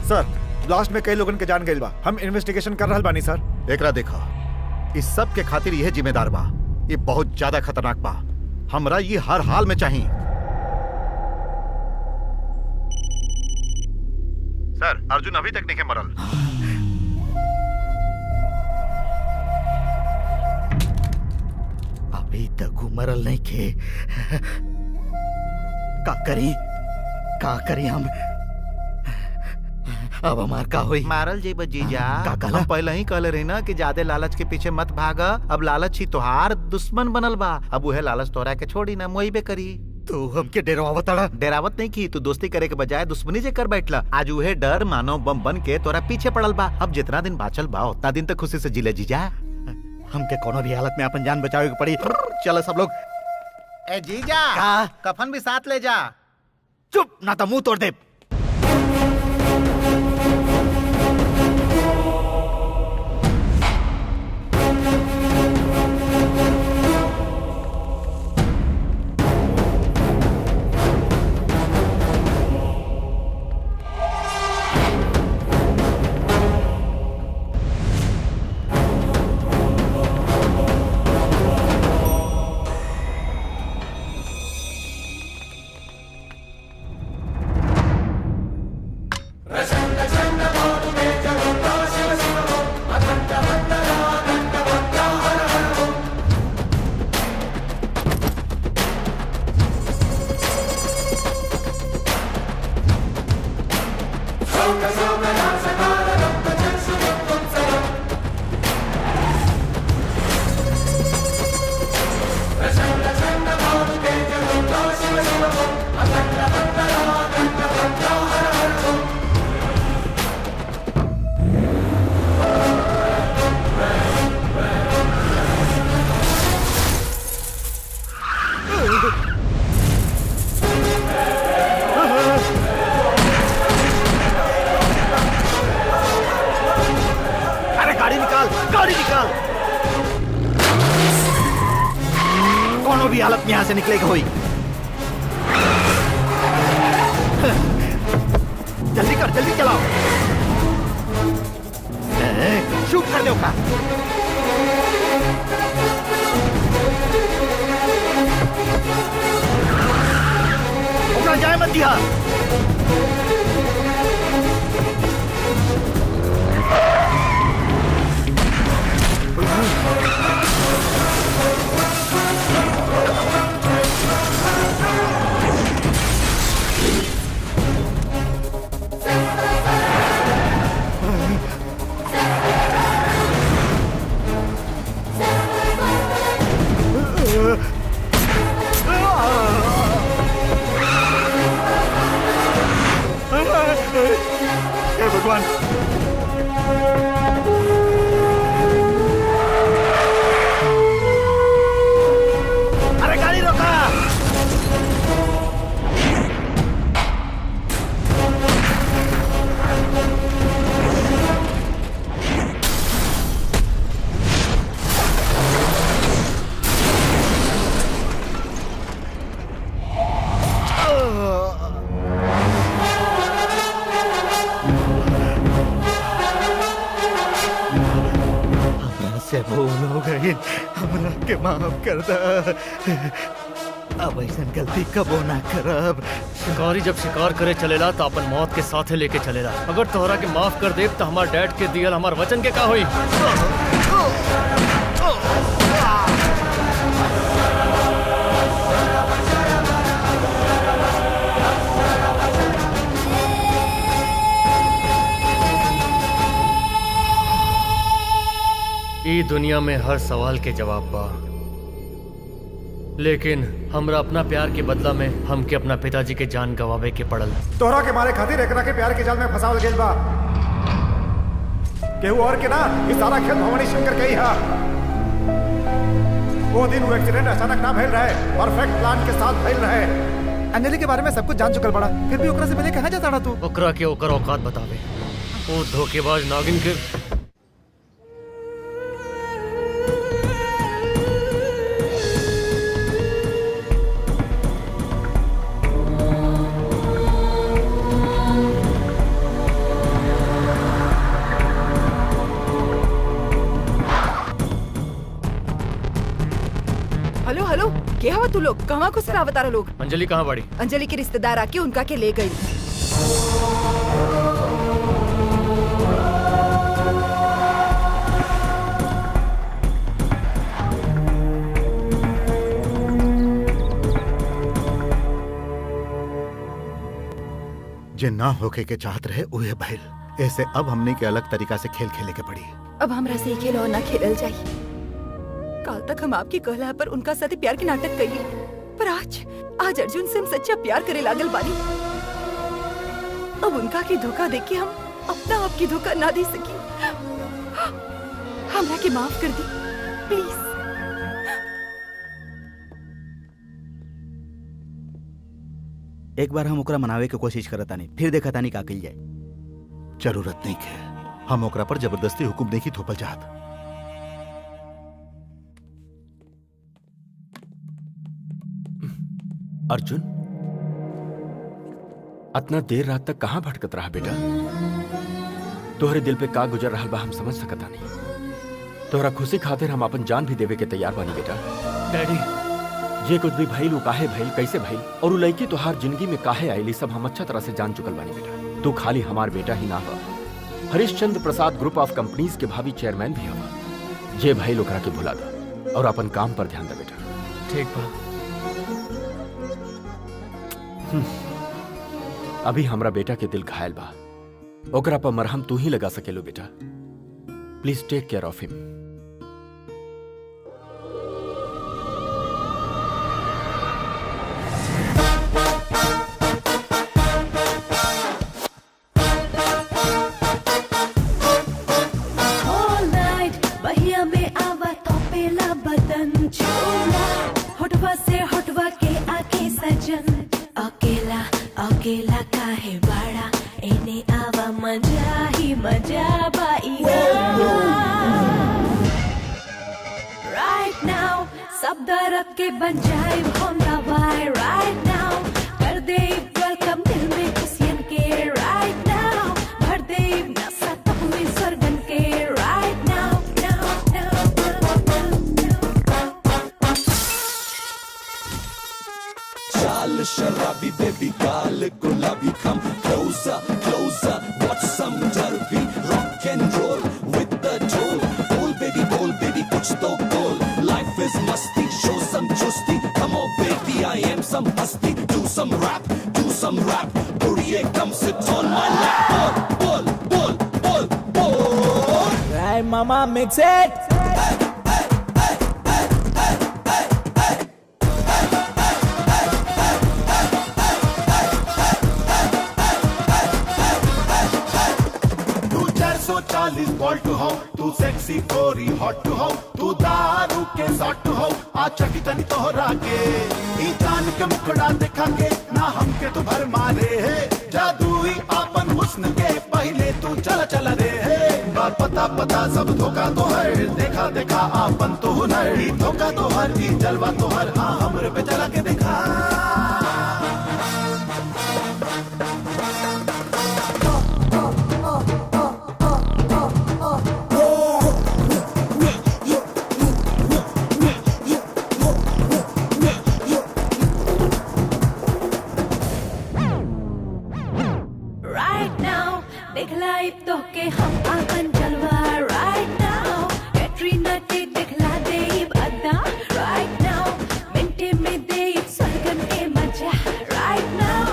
सर ब्लास्ट में कई लोगन के जान गइल बा। हम इन्वेस्टिगेशन कर रहल बानी सर। एकरा देखा, इस सब के खातिर यह जिम्मेदार बा। ये बहुत ज्यादा खतरनाक बा। हमरा ये हर हाल में चाहिए। सर अर्जुन अभी तक नहीं मरल। अभी तक मरल नहीं खे। का करी हम? अब हमार का होई? मारल जी जीजा। का हम पहले ही कहले रही ना कि ज्यादा लालच के पीछे मत भागा। अब लालच ही तोहार दुश्मन बनल बा। अब वह लालच तोहरा के छोड़ी ना मोई बे करी। तू हमके डेरावत अड़ा? डेरावत नहीं की, तू दोस्ती करे के बजाय दुश्मनी जे कर बैठला। आज वह डर मानो बम बन के तोरा पीछे पड़ल बा। अब जितना दिन बाचल बा उतना दिन तक खुशी से जिले जीजा। हमके कोनो भी हालत में अपन जान बचावे के पड़ी। चलो सब लोग। ए जीजा, कफन भी साथ ले जा। चुप, ना तो मुंह तोड़ दे। से निकलेगा हुई। जल्दी कर, जल्दी चलाओ। शूट कर दो का। अपना जाए मत दिया। भगवान, अरे गाड़ी रोका। भूल हो गई, हमरा के माफ कर दा। अब ऐसा गलती कबो ना करब। शिकारी जब शिकार करे चलेला तो अपन मौत के साथे लेके चलेला। अगर तोहरा के माफ कर देब तो हमार डैड के दियल हमार वचन के का होई? ई दुनिया में हर सवाल के जवाब बा, लेकिन हमरा अपना प्यार के बदला में हमके अपना पिताजी के जान गवावे के पड़ल। तोहरा के मारे खातिर एकरा के प्यार के जाल में फंसावल गेल बा। केहू और के ना, इस सारा खेल भवानी शंकर के ही हा। वो दिन वो एक्सीडेंट अचानक ना भइल रहे, परफेक्ट प्लान के साथ भइल रहे। अंजलि के बारे में सब कुछ जान चुकल बड़ा, फिर भी ओकरा से मिले कहाँ जाता तू? ओकरा के ओकर औकात बतावे। वो धोखेबाज नागिन के क्या हुआ तू लोग कहवा को सरावतारा लोग? अंजलि कहाँ बाड़ी? अंजलि के रिश्तेदार आके उनका के ले गई। जे ना होके के चाहत रहे उहे भइल। ऐसे अब हमने के अलग तरीका से खेल खेले के पड़ी। अब हमरा से खेल और ना खेलल जाई। कल तक हम आपकी कहला पर उनका साथे प्यार के नाटक कइली, पर आज अर्जुन से हम सच्चा प्यार करे लागल बानी। अब उनका की धोखा देख के हम अपना आप की धोखा ना दे सकी। हमरा के माफ कर दी प्लीज। एक बार हम ओकरा मनावे के कोशिश करतानी, फिर देखतानी का कइल जाए। जरूरत नहीं है, हम ओकरा पर जबरदस्ती हुक्म नहीं थोपल चाहत। अर्जुन, इतना देर रात तक कहां भटकत रहा बेटा? तोहरे दिल पे का गुजर रहा बा हम समझ सकता नहीं। तोहरा खुशी खातिर हम अपन जान भी देवे के तैयार बानी बेटा। डैडी, जे कुछ भी भइल, काहे भइल, कैसे भइल और उ लड़की तोहार जिंदगी में काहे आईली, सब हम अच्छा तरह से जान चुकल बानी बेटा। तू खाली हमार बेटा ही ना हो, हरिश्चंद्र प्रसाद ग्रुप ऑफ कंपनीज के भावी चेयरमैन भी हवा। जे भइल ओकरा के भुला दा और अपन काम पर ध्यान दे बेटा। ठीक बा। अभी हमरा बेटा के दिल घायल बा, ओकरा पर मरहम तू ही लगा सकेलो बेटा। प्लीज टेक केयर ऑफ हिम। अकेला अकेला काहे बाड़ा, एने आवा मजा ही मजा बाई। Right now सब दर्द के बन जाए हम दवाई। Right now कर दे वेलकम दिल में खुशियन के। Right now भर दे नशा तब में सरगन के। Right now चाल शराबी बेबी काल गुलाबी, come closer closer, watch some derby, rock and roll with the toll, bowl baby kuch to bowl, life is musty, show some chusti, come on baby I am some husty, do some rap, buriye come sit on my lap, bol, right mama mix it. वॉल्ट हो तू, sexy गोरी hot हो तू, दारू के सॉट हो आ चटी तनी तोहरा के। ई जान के मुखड़ा देखांगे ना हमके तो भर मारे है, जादुई आपन हुस्न के पहले तू चल रे है। बात पता सब धोखा तो हर, देखा आपन तो हुनर, ई धोखा तो हर, ई जलवा तो हर, हाँ हमरे पे चला के देखा। तो के हम आगन जलवा। Right now कैटरीना के दिखला दे अदा। Right now मिनटे में दे सरगम के मजा। Right now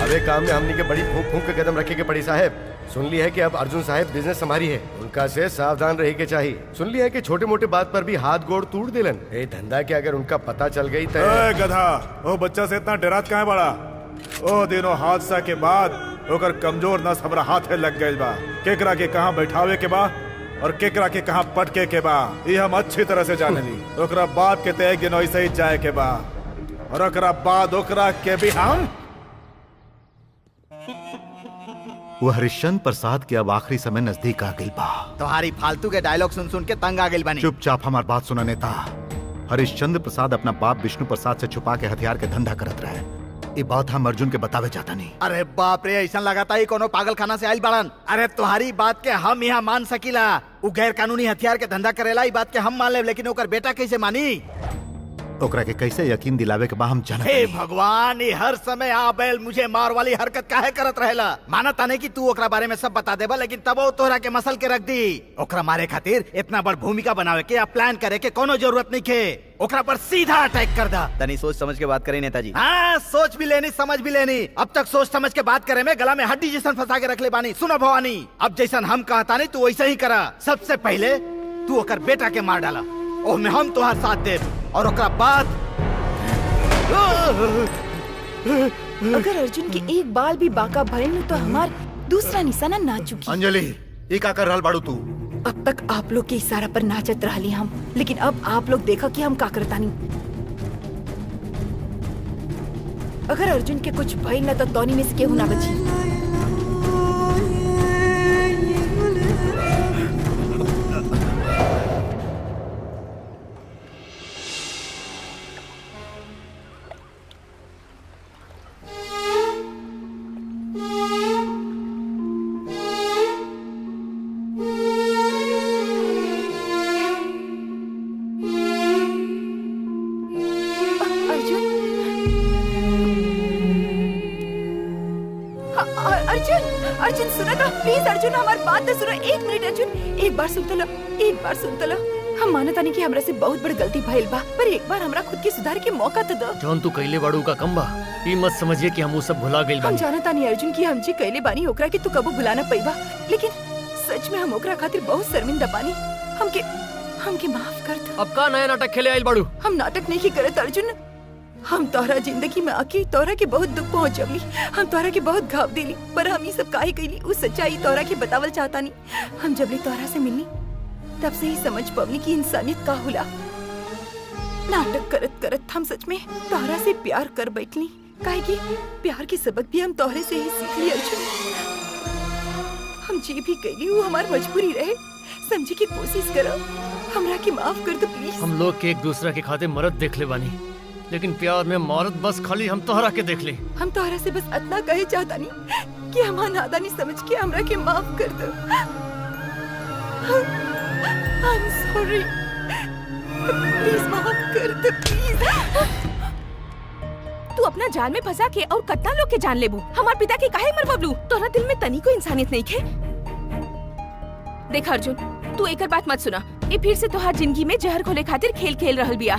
अबे काम में हमनी के बड़ी फूंक फूंक के कदम रखे के पड़ी साहब। सुन ली है कि अब अर्जुन साहब बिजनेस संभारी है, उनका से सावधान रहे के चाहिए। सुन लिया है कि छोटे मोटे बात पर भी हाथ गोड़ तोड़ दिलन। ए धंधा के अगर उनका पता चल गई तो गधा, ओ बच्चा से इतना डरात कहाँ बड़ा? ओ दिनों हादसा के बाद ओकर कमजोर नस हमरा हाथे लग गई बा। केकरा के कहाँ बैठावे के बा और केकरा के कहाँ पटके के बा, ये हम अच्छी तरह से जाने ली। ओकरा बाप के तय दिन ऐसे ही जाए के बा और ओकरा बाद ओकरा के भी हम वो हरिश्चंद्र प्रसाद के अब आखिरी समय नजदीक आ गई बा। तुम्हारी फालतू के डायलॉग सुन सुन के तंग आ गई बनी। चुपचाप हमार बात सुना नेता। हरिश्चंद्र प्रसाद अपना बाप विष्णु प्रसाद से छुपा के हथियार के धंधा करत रहे। ये बात हम अर्जुन के बतावे जाता नहीं। अरे बाप रे, ऐसा लगाता ही कोनो पागल खाना से आयल बड़न। अरे तुम्हारी बात के हम यहाँ मान सकीला। वो गैर कानूनी हथियार के धंधा करेला, ई बात के हम मान ले, लेकिन ओकर बेटा कैसे मानी? ओकरा के कैसे यकीन दिलावे के बा हम जानत हे नहीं। भगवान, ये हर समय आबेल मुझे मार वाली हरकत काहे करत रहेला? माना ताने कि तू ओकरा बारे में सब बता देबा, लेकिन तब वो तोहरा के मसल के रख दी। ओकरा मारे खातिर इतना बड़ भूमिका बनावे के या प्लान करे के कोनो जरूरत नहीं के। ओकरा पर सीधा अटैक कर दा। तनी सोच समझ के बात करी नेताजी। हाँ, सोच भी लेनी, समझ भी लेनी। अब तक सोच समझ के बात करे में गला में हड्डी जैसन फंसा के रख ले बानी। सुनो भवानी, अब जैसन हम कहता नहीं तू वैसे ही करा। सबसे पहले तू ओकर बेटा के मार डाला, ओमे हम तोहार साथ देब, और ओकरा बाद अगर अर्जुन के एक बाल भी बाका भइल तो हमार दूसरा निशाना ना चुकी। अंजलि, ये का कर रहल बाड़ू तू? अब तक आप लोग के इशारा पर नाचत रहली हम, लेकिन अब आप लोग देखा कि हम का करतानी। अगर अर्जुन के कुछ भइल न तो तोनी में से केहू ना बची। अर्जुन सुनो तो प्लीज। अर्जुन हमारी बात तो सुनो, एक मिनट अर्जुन, एक बार सुन तो लो, एक बार सुन तो लो। हम मानता नहीं कि हमरा से बहुत बड़ी गलती भइल बा, पर एक बार हमरा खुद के सुधार के मौका तो दो। जौन तू कैले बाड़ू का कम बा, ई मत समझिए कि हम वो सब भुला गइल हम बानी। जानता नहीं अर्जुन कि हम जी कैले बानी ओकरा के तू कबो भुला ना पईबा, लेकिन सच में हम ओकरा खातिर बहुत शर्मिंदा बानी। हमके माफ कर दो। अब का नया नाटक खेले आइल बाड़ू? हम नाटक नहीं करत अर्जुन। हम तोहरा जिंदगी में आके तोहरा के बहुत दुख पहुंचवली, हम तोहरा के बहुत घाव देली, पर हम ये सब काहे कइली उस सच्चाई तोहरा के बतावल चाहता नहीं। हम जब ले तोहरा से मिलनी तब से ही समझ पवली कि इंसानियत का होला। नाटक करत करत हम सच में तोहरा से प्यार कर बैठली, काहे कि प्यार के सबक भी हम तोहरे से ही सीख ली अर्जुन। हम जे भी कइली वो हमार मजबूरी रहे, समझे की कोशिश करो, हमरा के माफ कर दो प्लीज। हम लोग के एक दूसरा के खाते मरद देख ले बानी, लेकिन प्यार में मौरत बस खाली हम तोहरा के देख ले। हम तोहरा से बस इतना कहे चाहता नहीं कि हमारा नादानी समझ के हमरा के माफ कर दो। I'm sorry, प्लीज माफ कर दो प्लीज। तू अपना जाल में फंसा के और कितना लोग के जान लेबू? हमार पिता के काहे मरवबलू? तोरा दिल में तनी को इंसानियत नहीं खे? देख अर्जुन, तू एकर बात मत सुना। ये फिर से तोहार जिंदगी में जहर घोले खातिर खेल खेल रहल बिया।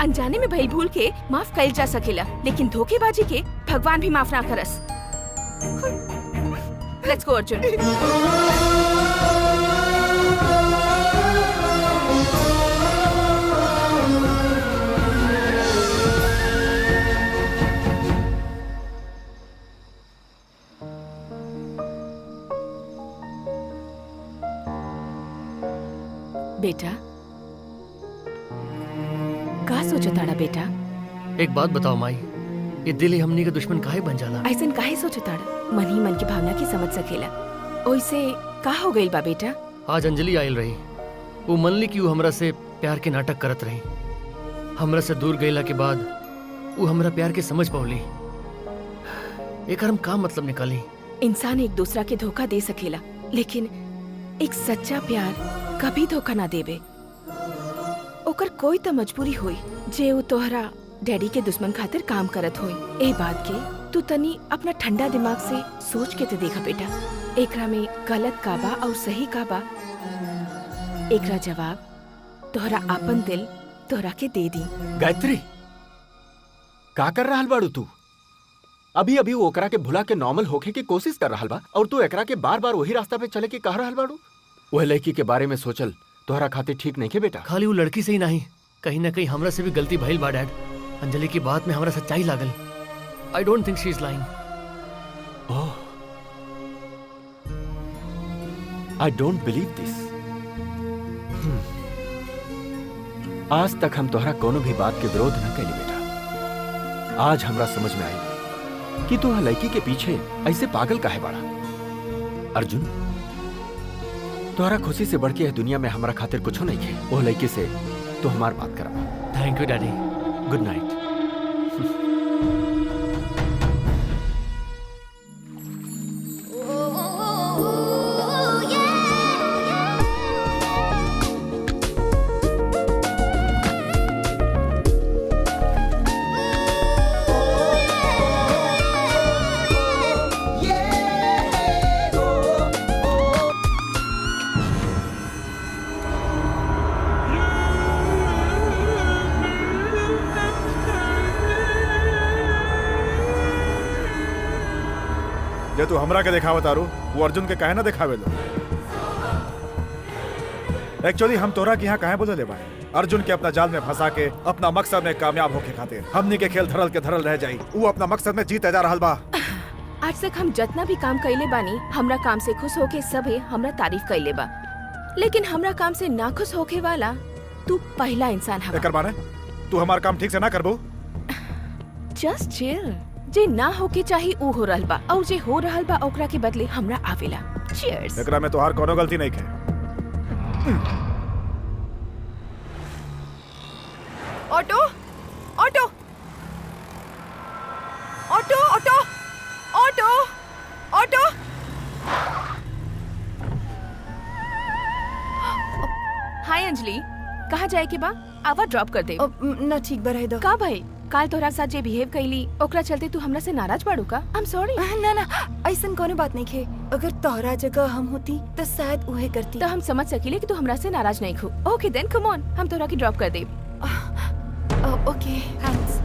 अनजाने में भइल भूल के माफ कइल जा सकेला, लेकिन धोखेबाजी के भगवान भी माफ ना करस। Let's go Arjun. बेटा, का सोचताड़ा बेटा? एक बात बताओ माई, ये दिल ही हमनी के दुश्मन काहे बन जाला? ऐसन काहे सोचताड़ा? मन ही मन की भावना की समझ सकेला। ओइसे का हो गइल बा बेटा? आज अंजलि आयल रही, वो मनली कि वो हमरा से प्यार के नाटक करत रही। हमरा से दूर गईला के बाद वो हमरा प्यार के समझ पवली। एक हम का मतलब निकाली? इंसान एक दूसरा के धोखा दे सकेला, लेकिन एक सच्चा प्यार कभी धोखा ना देवे। ओकर कोई तो मजबूरी हुई जे वो तोहरा डैडी के दुश्मन खातिर काम करत हुई। ए बात के तू तनी अपना ठंडा दिमाग से सोच के तो देखा बेटा, एकरा में गलत का बा और सही का बा। एकरा जवाब तोहरा आपन दिल तोहरा के दे दी। गायत्री, का कर रहल बाड़ू तू? अभी अभी वो ओकरा के भुला के नॉर्मल होके की कोशिश कर रहल बा, और तू एकरा के बार बार वही रास्ता पे चले के कह रहल बाड़ू। वह लड़की के बारे में सोचल तोहरा खातिर ठीक नहीं के बेटा। खाली वो लड़की से ही नहीं, कहीं ना कहीं हमरा से भी गलती भइल बा डैड। अंजलि की बात में हमरा सच्चाई लागल। I don't think she is lying. ओह, आई डोंट बिलीव दिस। आज तक हम तोहरा कोनो भी बात के विरोध न कैली बेटा। आज हमरा समझ में आई कि तू लड़की के पीछे ऐसे पागल काहे बाड़ा। अर्जुन, तोहरा खुशी से बढ़ के यह दुनिया में हमारा खातिर कुछ नहीं है। वो लड़की से तो हमार बात करा। Thank you daddy. Good night. जे तू हमरा के दिखावा तारू वो अर्जुन के काहे ना दिखावे लो। एक्चुअली हम तोरा के यहाँ काहे बोले ले बाए अर्जुन के अपना जाल में फंसा के अपना मकसद में कामयाब होके खातिर हमनी के खेल धरल के धरल रह जाई। वो अपना मकसद में जीते जा रहल बा। आज तक हम जितना भी काम कैले बानी हमरा काम से खुश होके सभे हमरा तारीफ कैले बा, लेकिन हमरा काम से ना खुश होके वाला तू पहला इंसान हवा। एकर माने तू हमार काम ठीक से ना करबो। Just chill. जे ना होके चाही ऊ हो रहल बा और जे हो रहल बा ओकरा के बदले हमरा आवेला। चीयर्स। एकरा में तोहार कोनो गलती नहीं है। Auto auto auto auto auto auto. Hi Anjali, कहाँ जाए के बा? आवा ड्रॉप कर दे। ना ठीक बा रहे दो। का भाई काल तोहरा साथ जे बिहेव कैली ओकरा चलते तू हमरा से नाराज बाड़ू का? I am sorry. ना ना ऐसन कोनो बात नहीं खे। अगर तोहरा जगह हम होती तो शायद उहे करती। तो हम समझ सकीले कि तू हमरा से नाराज नहीं खू। ओके देन कम ऑन, हम तोहरा की ड्रॉप कर दे। ओके थैंक्स।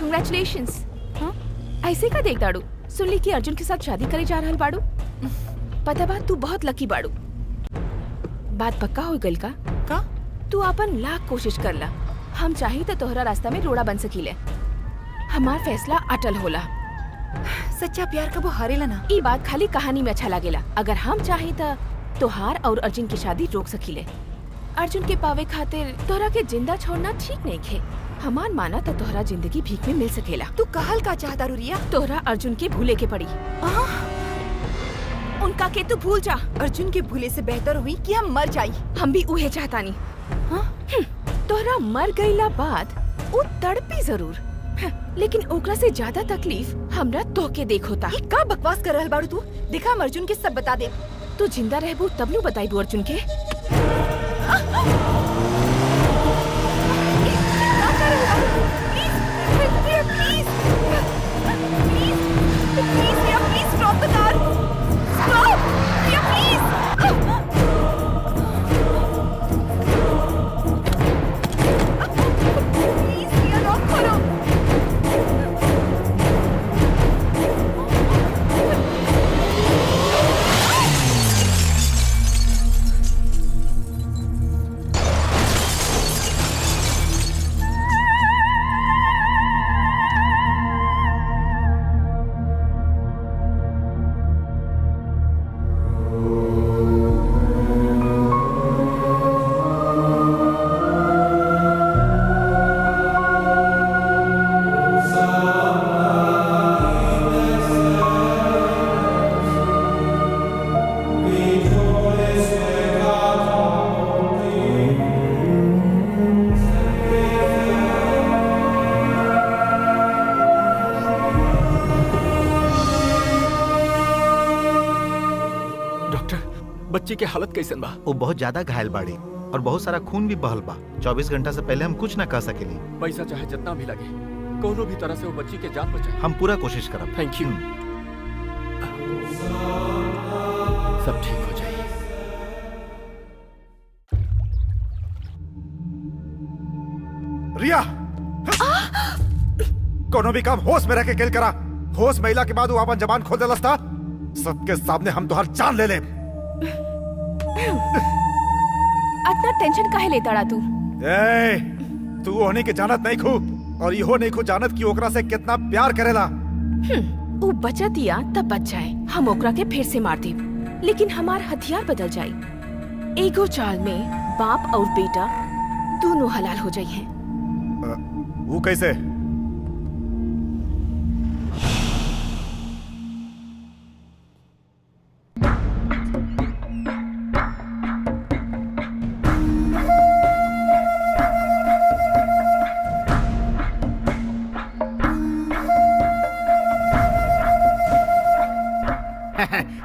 कांग्रेचुलेशंस। ऐसे का देख दाड़ू? सुन ली कि अर्जुन के साथ शादी करे जा रहल बाड़ू। पता बा तू बहुत लकी बाड़ू। बात पक्का हो गइल का? तू अपन लाख कोशिश कर ला, हम चाही तो तोहरा रास्ता में रोड़ा बन सकीले। हमार फैसला अटल होला। सच्चा प्यार कबो हारेला ना। ई बात खाली कहानी में अच्छा लागेला। अगर हम चाही तो तोहार और अर्जुन की शादी रोक सकीले। अर्जुन के पावे खातिर तोहरा के जिंदा छोड़ना ठीक नहीं खे। हमार माना तो तोहरा जिंदगी भीख में मिल सकेला। तू कहल का चाहता रुरिया? तोहरा अर्जुन के भूले के पड़ी। उनका के तू भूल जा। अर्जुन के भूले से बेहतर हुई कि हम मर जाई। हम भी उहे चाहता नहीं। तोहरा मर गईला बाद वो तड़पी जरूर, लेकिन ओकरा से ज्यादा तकलीफ हमरा तोके देख होता। का बकवास कर रहल बाड़ू तू? देखा हम अर्जुन के सब बता दे। तू जिंदा रहबू तब नु बताईबू अर्जुन के। बच्ची के हालत कैसन बा? वो बहुत ज्यादा घायल बाड़ी और बहुत सारा खून भी बहल बा। 24 घंटा से पहले हम कुछ न कह सकेली। पैसा चाहे जितना भी लगे, कोनो भी तरह से वो बच्ची के जान बचाए। हम पूरा कोशिश करब। Thank you. सब ठीक हो जाए। रिया, कोनो भी काम होश में रह के खेल करा। होश महिला के बाद वो अपन जबान खोल देलस था। सबके सामने हम तोहर जान ले ले। इतना टेंशन काहे लेता रहा तू? तू होने के जानत नहीं खू और इहो नहीं खू जानत कि ओकरा से कितना प्यार करेला। वो बचा दिया तब बच जाए। हम ओकरा के फिर से मार दी, लेकिन हमार हथियार बदल जाए। एगो चाल में बाप और बेटा दोनों हलाल हो जाइए। वो कैसे?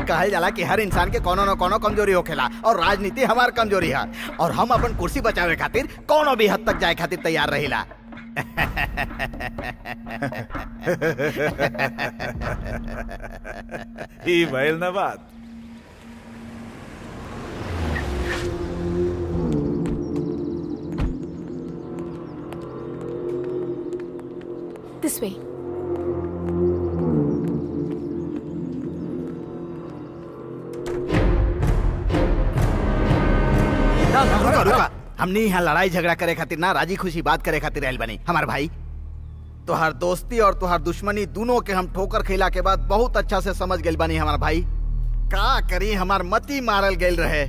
कहल जाला कि हर इंसान के कोनो न कोनो कमजोरी होखेला और राजनीति हमार कमजोरी है और हम अपन कुर्सी बचावे खातिर कोनो भी हद तक जाए खातिर तैयार रहिला। ई भइल ना बात। This way. रुका रुका, हमने यहाँ लड़ाई झगड़ा करे खातिर ना राजी खुशी बात करे खातिर आयल बनी। हमार भाई तोहार दोस्ती और तोहार दुश्मनी दोनों के हम ठोकर खिला के बाद बहुत अच्छा से समझ गए बनी। हमार भाई का करी, हमार मती मारल गए रहे।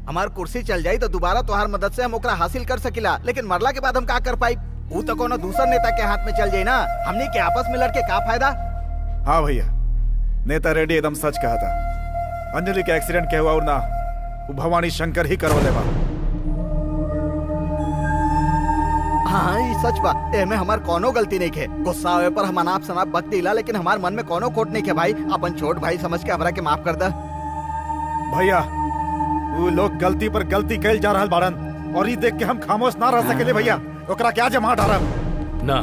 हमार कुर्सी चल जाई तो दोबारा तोहार मदद से हम ओकरा हासिल कर सकिला, लेकिन मरला के बाद हम का कर पाई? वो तो कोनो दूसर नेता के हाथ में चल जाये ना। हमने के आपस में लड़के का फायदा? हाँ भैया, नेता रेड्डी एकदम सच कहा था। अंजलि के एक्सीडेंट के हुआ और ना वो भवानी शंकर ही करवा लेवा। हाँ ये सच बात, एमे हमार कोनो गलती नहीं है। गुस्सा आवे पर हम अनाप शनाप बक दिला, लेकिन हमार मन में कोनो खोट नहीं है। भाई अपन छोट भाई समझ के हमरा के माफ कर दे। भैया वो लोग गलती पर गलती कैल जा रहल बाड़न और ये देख के हम खामोश ना रह सकेले। भैया ओकरा क्या जमा डारम ना,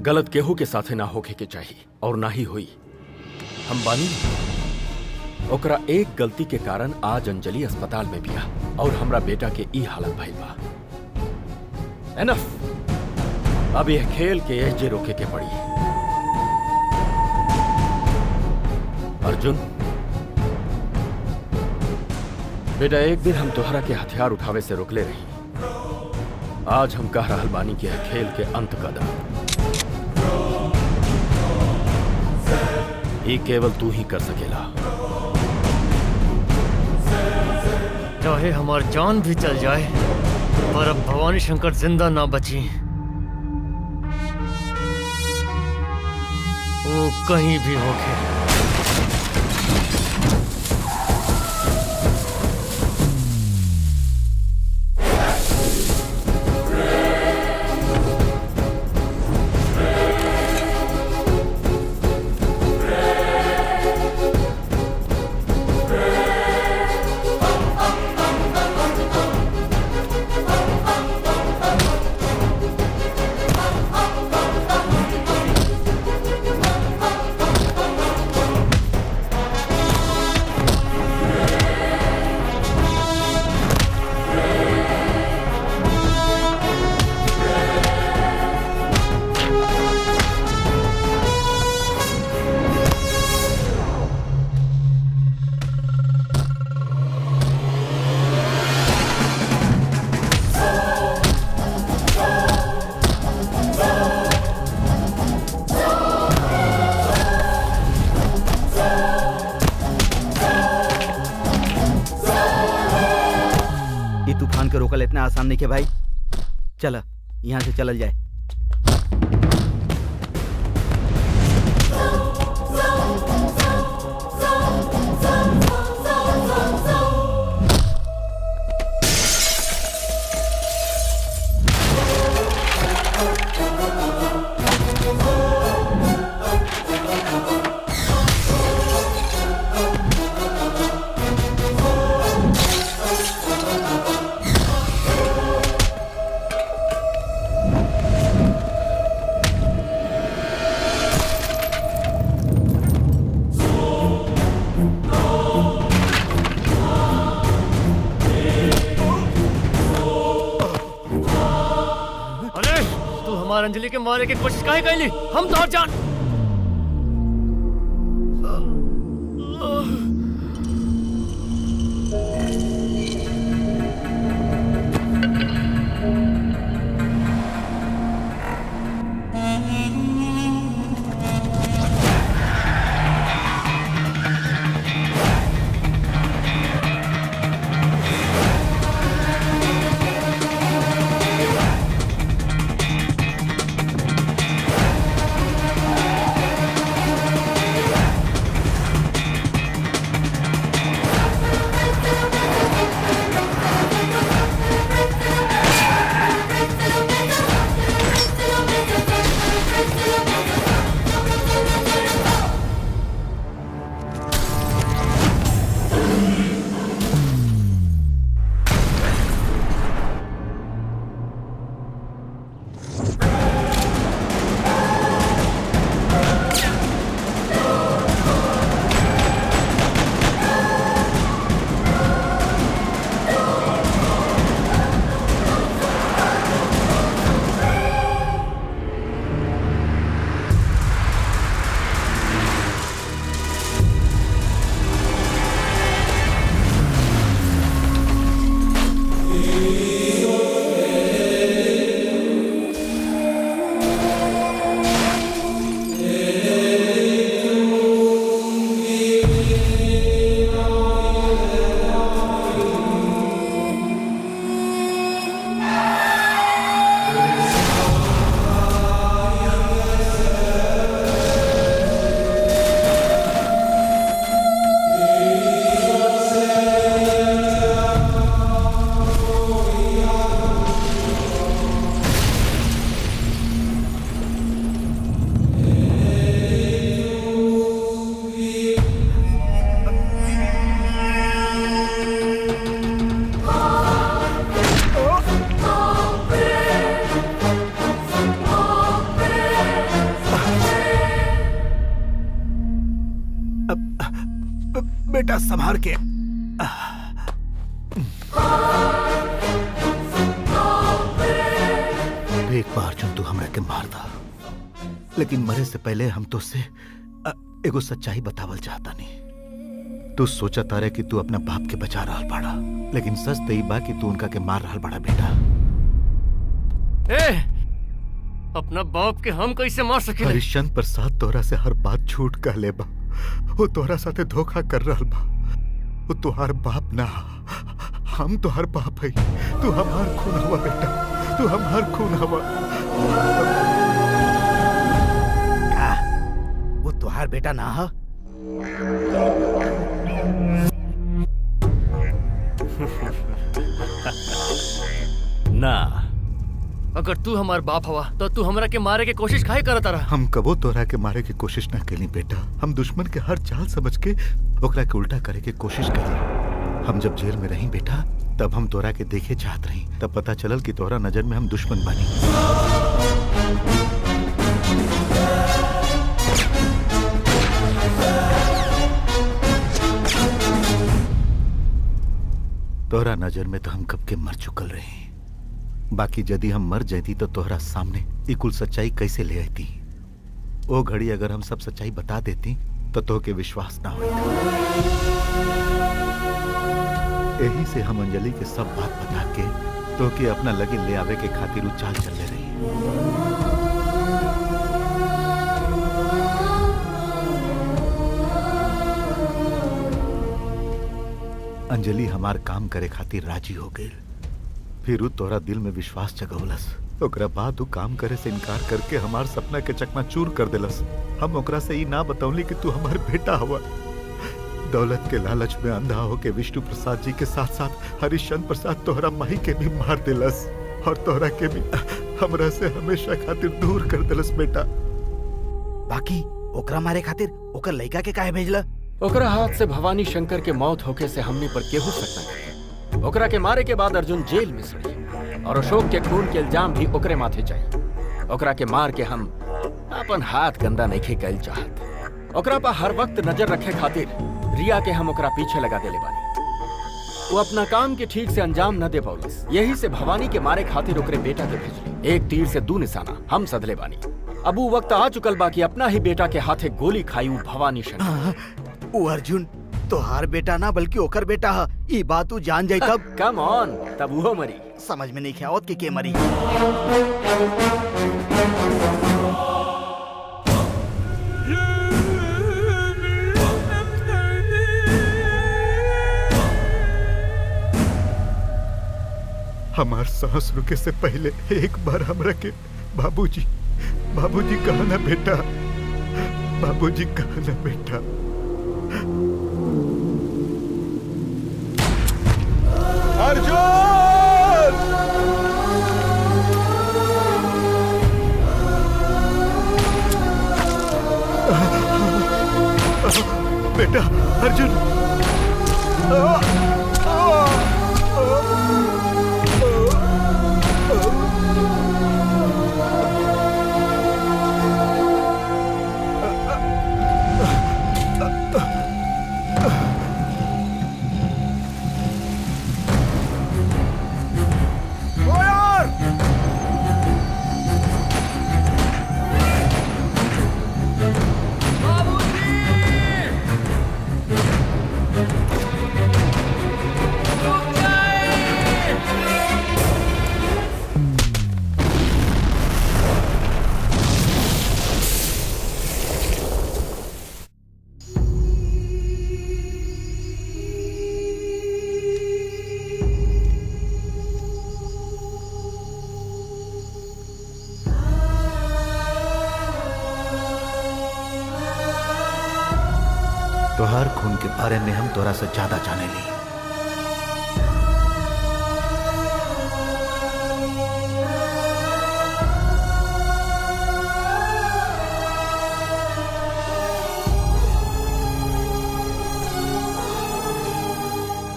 गलत केहू के साथे ना होके के चाहिए और ना ही हुई। हम बानी ओकरा एक गलती के कारण आज अंजलि अस्पताल में बिया और हमरा बेटा के ई हालत भइल बा। एनफ, अब यह खेल के एजे रोके के पड़ी। अर्जुन बेटा, एक दिन हम तोहरा के हथियार उठावे से रोकले रही। आज हम कह रहल बानी कि यह खेल के अंत कदम ये केवल तू ही कर सकेला। चाहे हमारी जान भी चल जाए पर अब भवानी शंकर जिंदा ना बची। वो कहीं भी होके। के रोकल इतना आसान नहीं है भाई। चल यहाँ से चलल जाए। अंजलि के मारे की कोशिश काहे कैली? हम तो जान बेटा संभार के। एक बार अर्जुन तू हमरा के मार दा, लेकिन मरे से पहले हम तो से एगो सच्चाई बतावल चाहता नहीं। तू सोचा तारे कि तू अपना बाप के बचा रहा बाड़ा, लेकिन सच तो ई बा कि तू उनका के मार रहा बाड़ा बेटा। अपना बाप के हम कैसे मार सके? हरिश्चंद्र प्रसाद तोहरा से हर बात झूठ कह ले बा। वो तोहरा साथे धोखा कर रहा बा। वो तुहार बाप ना, हम तुहार बाप है। तू हमार खून हवा बेटा, तू हमार खून हवा। वो तुहार बेटा ना है? ना। अगर तू हमार बाप हवा तो तू हमरा के मारे के कोशिश काहे करता रहा? हम कबो तोहरा के मारे की कोशिश ना कैली बेटा। हम दुश्मन के हर चाल समझ के ओकरा के उल्टा करे के कोशिश कैली। हम जब जेल में रही बेटा, तब हम तोरा के देखे चाहत रही। तब पता चलल कि तोहरा नजर में हम दुश्मन बनी। तोहरा नजर में तो हम कब के मर चुकल रहे। बाकी यदि हम मर जाती तो तोहरा सामने ई कुल सच्चाई कैसे ले आती? ओ घड़ी अगर हम सब सच्चाई बता देती तो तोहके विश्वास ना होता। यही से हम अंजलि के सब बात बता के तोहके अपना लगे ले आवे के खातिर उ चाल चल रही। अंजलि हमार काम करे खातिर राजी हो गई। फिर उ तोरा दिल में विश्वास जगवलस। ओकरा बाद उ काम करे से इनकार करके हमार सपना के चकनाचूर कर देलस। हम ओकरा से ई ना बतौली कि तू हमार बेटा हुआ। दौलत के लालच में अंधा होके विष्णु प्रसाद जी के साथ साथ हरिश्चंद्र प्रसाद तोहरा माही के भी मार देलस और तोहरा के भी हमरा से हमेशा खातिर दूर कर देलस बेटा। बाकी ओकरा मारे खातिर ओकर लड़का के काहे भेजला? ओकरा हाथ से भवानी शंकर के मौत होके से हमने पर केहू सकता। ओकरा के मारे के बाद अर्जुन जेल में सड़ी और अशोक के खून के इल्जाम भी ओकरे माथे चाहिए। ओकरा के मार के हम अपन हाथ गंदा नहीं कैल चाहत। ओकरा पर हर वक्त नजर रखे खातिर रिया के हम ओकरा पीछे लगा देले बानी। वो अपना काम के ठीक से अंजाम न दे पौलस। यही से भवानी के मारे खातिर ओकरे बेटा के भेजली। एक तीर से दू निशाना हम सधले बानी। अब वो वक्त आ चुकल बा कि अपना ही बेटा के हाथे गोली खाई भवानी शंकर। वो अर्जुन तोहार बेटा ना बल्कि ओकर बेटा है। ई बात तू जान जाई तब। कम ऑन, तब वो मरी। समझ में नहीं ख्यावत कि के मरी। हमार सांस रुके से पहले एक बार हमरा के बाबूजी बाबूजी कहा ना बेटा, बाबूजी कहा ना बेटा। अर्जुन! बेटा अर्जुन! तोहार खून के बारे में हम तोरा से ज्यादा जाने ली।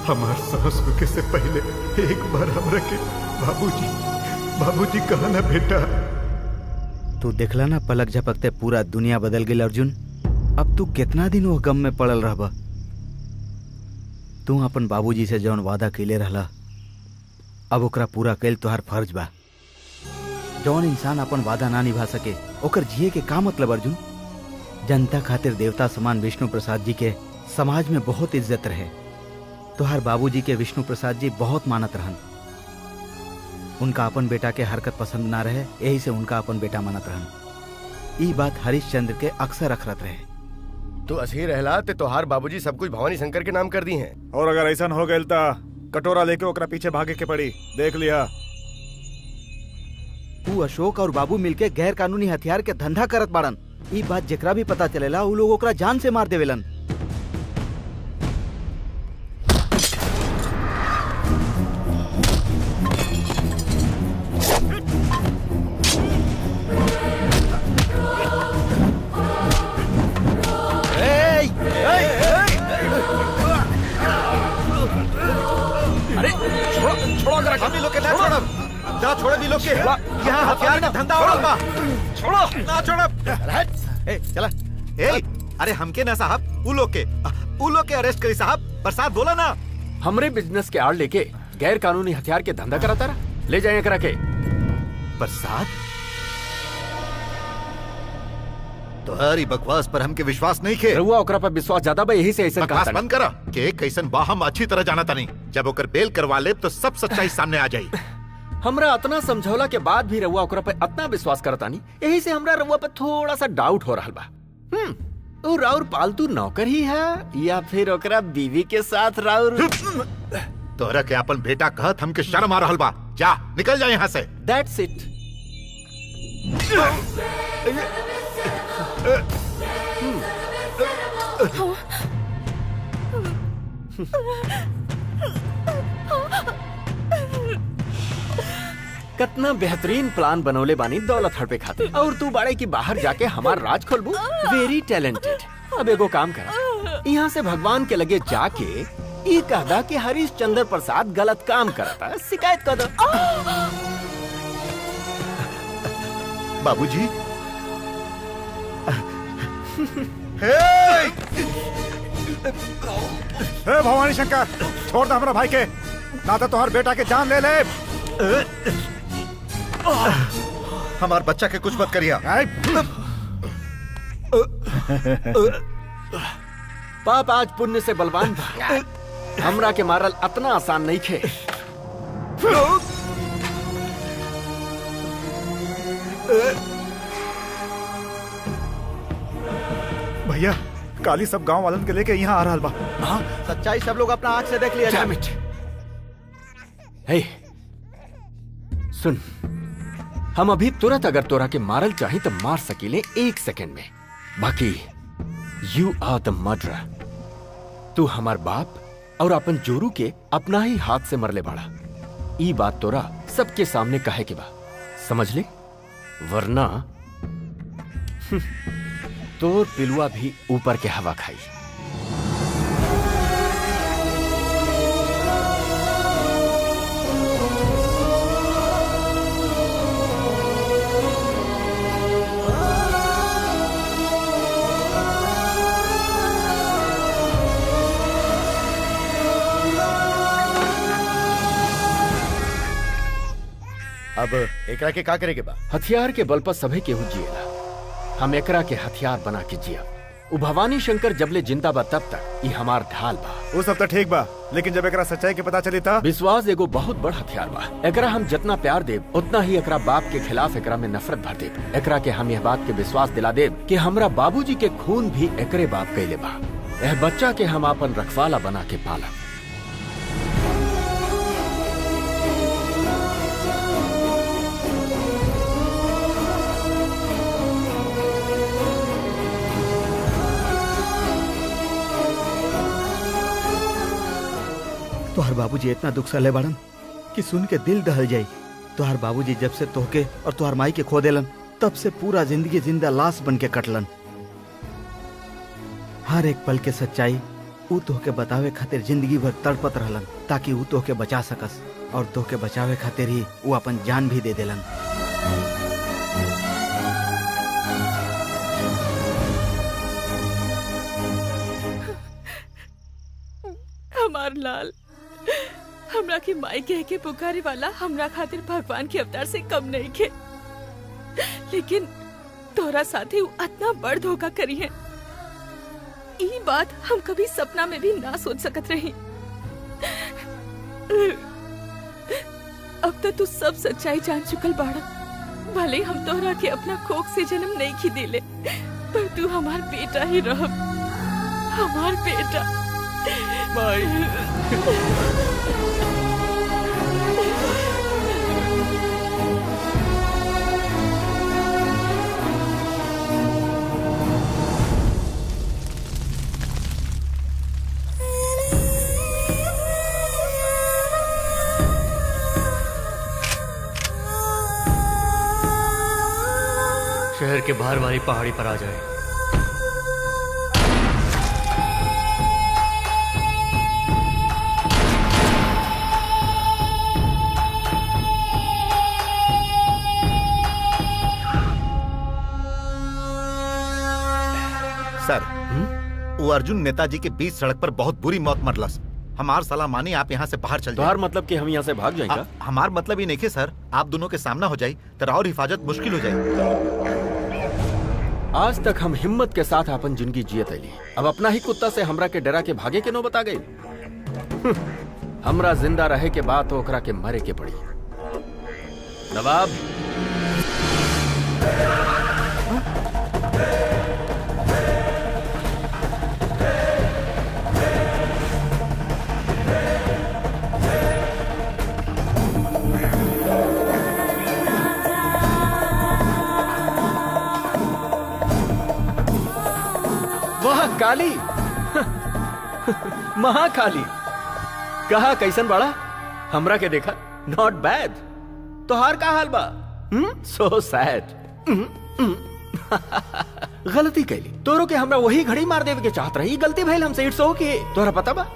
हमार सांस रुके से पहले एक बार हमरा के बाबूजी बाबूजी कहा ना बेटा। तू देखला ना पलक झपकते पूरा दुनिया बदल गई अर्जुन। अब तू कितना दिन वो गम में पड़ल रहबा? तू अपन बाबूजी से जौन वादा कैले रहला अब ओकरा पूरा कैल तोहार फर्ज बा। जौन इंसान अपन वादा ना निभा सके ओकर जिए के का मतलब अर्जुन? जनता खातिर देवता समान विष्णु प्रसाद जी के समाज में बहुत इज्जत रहे। तोहार बाबूजी के विष्णु प्रसाद जी बहुत मानत रहन। उनका अपन बेटा के हरकत पसंद ना रहे, यही से उनका अपन बेटा मानत रहन। ई बात हरिश्चंद्र के अक्सर अखरत रहे। तो असही रहला ते तोहार बाबूजी सब कुछ भवानी शंकर के नाम कर दी हैं। और अगर ऐसा हो गया तो कटोरा लेके ओकरा पीछे भागे के पड़ी। देख लिया तू अशोक और बाबू मिलके गैर कानूनी हथियार के धंधा करत बाड़न। ई बात जेकरा भी पता चलेला उ लोग ओकरा जान से मार देवेलन। हम लोग के ना छोड़ब। जा छोड़ दी लोग के। यहाँ हथियार का धंधा हो रहा। छोड़ो ना छोड़ब। ए चला। ए अरे हमके ना साहब उ लोग के अरेस्ट करी साहब। प्रसाद बोला ना हमरे बिजनेस के आड़ लेके गैर कानूनी हथियार के धंधा कराता रहा। ले जाए करा के। प्रसाद तुम्हारी बकवास पर हमके विश्वास नहीं खे। रहुआ ओकरा पर विश्वास ज्यादा बा, यही से ऐसा बकवास बंद करा के कैसन बा हम अच्छी तरह जाना था नहीं। जब ओकर बेल करवा ले तो सब सच्चाई सामने आ जाई। हमरा इतना समझौला के बाद भी रहुआ ओकरा पे इतना विश्वास करता नहीं, यही से हमरा रहुआ पे थोड़ा सा डाउट हो रहा बा। वो राउर पालतू नौकर ही है या फिर ओकरा बीवी के साथ राउर? तोहरा के अपन बेटा कहत हमके शर्म आ रहल बा। जा निकल जा यहाँ से। That's it. कितना बेहतरीन प्लान बनौले बानी दौलत हड़पे खाते, और तू बाड़े की बाहर जाके हमार राज खोलबू। Very talented. अब एगो काम कर, यहाँ से भगवान के लगे जाके ये कहदा कि हरिश्चंद्र प्रसाद गलत काम करता, शिकायत कर दो। बाबूजी हे भवानी शंकर छोड़ दे हमारा भाई के, ना तो तुम्हारे बेटा के जान ले ले। हमार बच्चा के कुछ मत करिया। पाप आज पुण्य से बलवान था। हमरा के मारल इतना आसान नहीं खे। भैया काली सब गांव वालन के लेके यहाँ आ रहा बा। हाँ सच्चाई सब लोग अपना आंख से देख लिया। Damn it! हे सुन, हम अभी तुरंत अगर तोरा के मारल चाहे तो मार सकीले 1 सेकंड में। बाकी यू आर द मर्डरर। तू हमार बाप और अपन जोरू के अपना ही हाथ से मरले बाड़ा। ई बात तोरा सबके सामने कहे के बा, समझ ले, वरना तोर पिलुआ भी ऊपर के हवा खाई। अब एकरा के का करे के बा? हथियार के बल पर सभे केहू जिएला। हम एकरा के हथियार बना के जिया। उ भवानी शंकर जबले जिंदा बा तब तक ई हमार ढाल बा। वो सब तो ठीक बा, लेकिन जब एकरा सच्चाई के पता चली था। विश्वास एगो बहुत बड़ हथियार बा। एकरा हम जितना प्यार देब उतना ही एकरा बाप के खिलाफ एकरा में नफरत भर देब। एकरा के हम यह बात के विश्वास दिला देब कि हमरा बाबूजी के खून भी एकरे बाप कैले बा। यह बच्चा के हम अपन रखवाला बना के पाला। तोहर बाबूजी इतना दुख सहले बाड़न कि सुन के दिल दहल जाई। तोहर बाबूजी जब से तोहके और तोहर माई के खो देलन तब से पूरा जिंदगी जिंदा लाश बन के कटलन। हर एक पल के सच्चाई ऊ तोहके बतावे खातिर जिंदगी भर तड़पत रहलन ताकि ऊ तोहके बचा सकस, और तोहके बचावे खातिर ही ऊ अपन जान भी दे देलन। हमार लाल हमरा के माई कह के पुकारे वाला हमरा खातिर भगवान के अवतार से कम नहीं के, लेकिन तोरा साथे उ इतना बड़ धोखा करी है, ई बात हम कभी सपना में भी ना सोच सकत रही। अब तो तू सब सच्चाई जान चुकल बाड़ा। भले हम तोहरा के अपना कोख से जन्म नहीं की दिले, पर तू हमार बेटा ही रह, हमार बेटा। शहर के बाहर वाली पहाड़ी पर आ जाए। सर, वो अर्जुन नेताजी के बीच सड़क पर बहुत बुरी मौत मरलस। हमार सलाह मानी आप यहाँ से बाहर चल जाए। बाहर मतलब कि हम यहाँ से भाग जाएंगे? हमार मतलब ही नहीं के सर, आप दोनों के सामना हो जाए तो और हिफाजत मुश्किल हो जाए। आज तक हम हिम्मत के साथ अपन जिंदगी जियत अली, अब अपना ही कुत्ता से हमरा के डरा के भागे के नो बता गई। हमरा जिंदा रहे के बाद तो ओकरा के मरे के पड़ी। नवाब, वाह काली, महाकाली, कहा कैसन बड़ा? हमरा के देखा, नॉट बैड। तोहार का हाल बा? So sad. गलती कैली, तोरो के हमरा वही घड़ी मार देवे के चाहत रही, गलती भइल हमसे। इट्स ओके। तोरा पता बा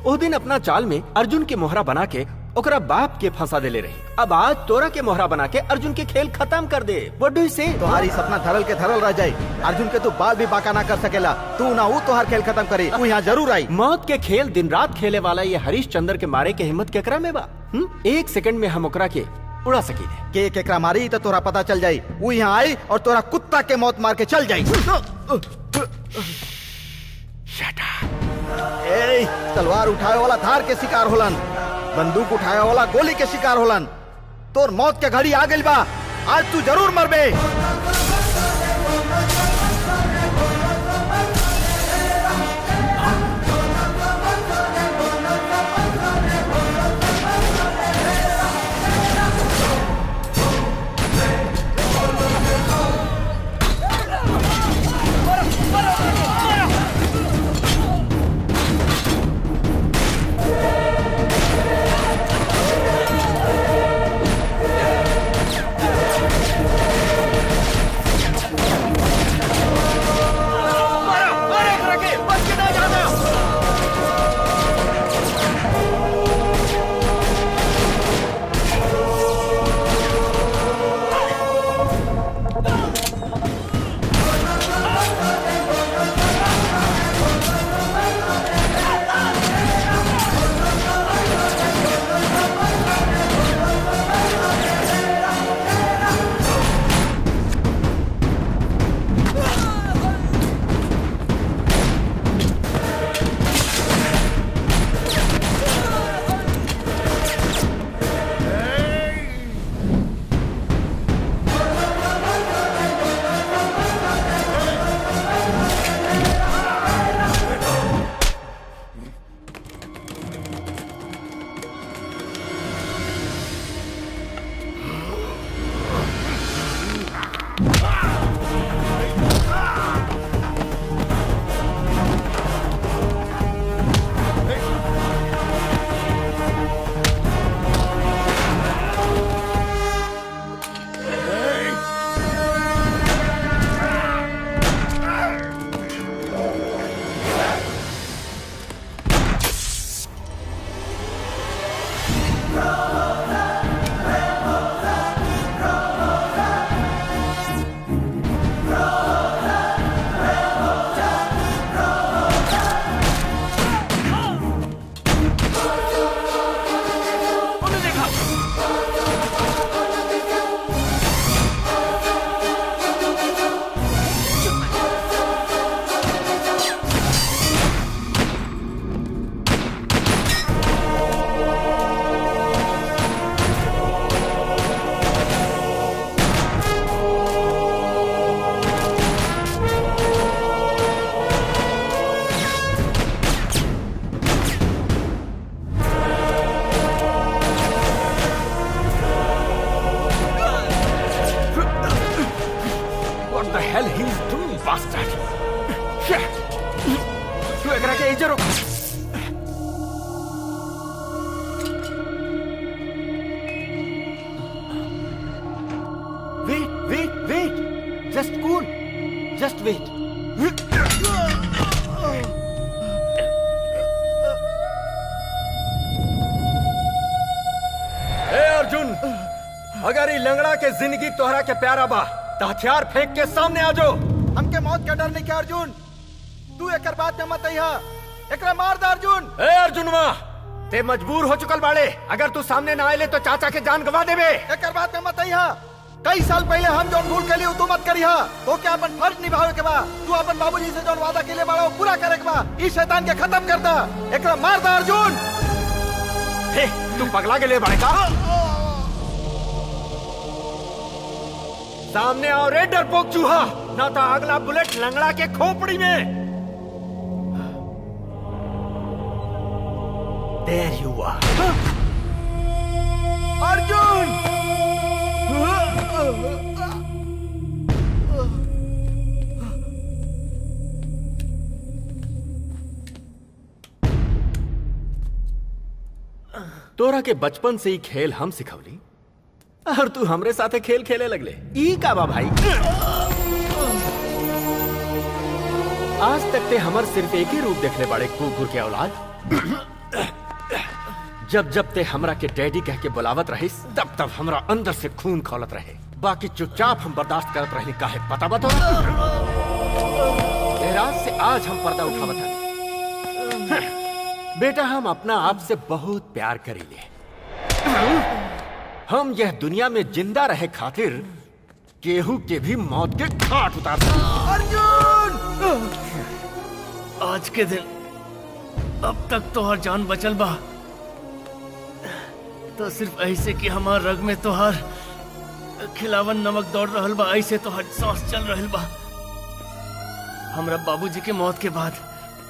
ओ दिन अपना चाल में अर्जुन के मोहरा बना के ओकरा बाप के फंसा देले रही, अब आज तोरा के मोहरा बना के अर्जुन के खेल खत्म कर दे। व्हाट डू यू से? तुम्हारी सपना धरल के धरल रह जाए, अर्जुन के तू बाल भी बाका ना कर सकेला, तू ना वो तोहार खेल खत्म करे, तू यहाँ जरूर आई। मौत के खेल दिन रात खेले वाला ये हरीश चंद्र के मारे के हिम्मत केकरा में बा? एक सेकंड में हम ओकरा के उड़ा सकीले। के केकरा मारी तो तोरा पता चल जाई, वो यहाँ आई और तोरा कुत्ता के मौत मार के चल जाई। तलवार उठाए वाला धार के शिकार होलन, बंदूक उठाए वाला गोली के शिकार होलन। तोर मौत के घड़ी आ गई बा, आज तू जरूर मरबे। के इधर रोक। वेट जस्ट कूल, जस्ट वेट। ए अर्जुन, अगर ये लंगड़ा के जिंदगी तोहरा के प्यारा बा तो हथियार फेंक के सामने आ जाओ। हमके मौत का डर नहीं क्या अर्जुन? तू एक बात में मत अइहा, एकरा मार दे अर्जुन। ए अर्जुनवा, ते मजबूर हो चुकल बाड़े, अगर तू सामने ना आए तो चाचा के जान गवा देबे। एक बात में मत अइहा। कई साल पहले हम जौन भूल के लिए तू मत करिहा। तो क्या अपन फर्ज निभावे के बा, तू अपन बाबूजी से जौन वादा के लिए बाड़ा पूरा करे के बा। इस शैतान के खत्म कर दा, एकरा मार दे अर्जुन। हे, तू पगला के लिए बाड़े का? सामने आओ रे डरपोक चूहा, ना तो अगला बुलेट लंगड़ा के खोपड़ी में। There you are. अर्जुन! तोरा के बचपन से ही खेल हम सिखवली और तू हमरे साथे खेल खेले लगले। ई का बा भाई? आज तक ते हमर सिर्फ एक ही रूप देखले बड़े कुकुर के औलाद। जब जब ते हमरा के डैडी कह के बुलावत रहिस तब तब हमरा अंदर से खून खौलत रहे, बाकी चुपचाप हम बर्दाश्त करत रहे। काहे पता बता? रात से आज हम पर्दा उठावत हनी। बेटा, हम अपना आप से बहुत प्यार करीले। हम यह दुनिया में जिंदा रहे खातिर केहू के भी मौत के घाट उतार सकते। अर्जुन! आज के दिन अब तक तो हर जान बचल बा, तो सिर्फ ऐसे कि हमार रग में तो हर खिलावन नमक दौड़ रहल बा, ऐसे तो हर सांस चल रहल बा। हमरा बाबूजी के मौत के बाद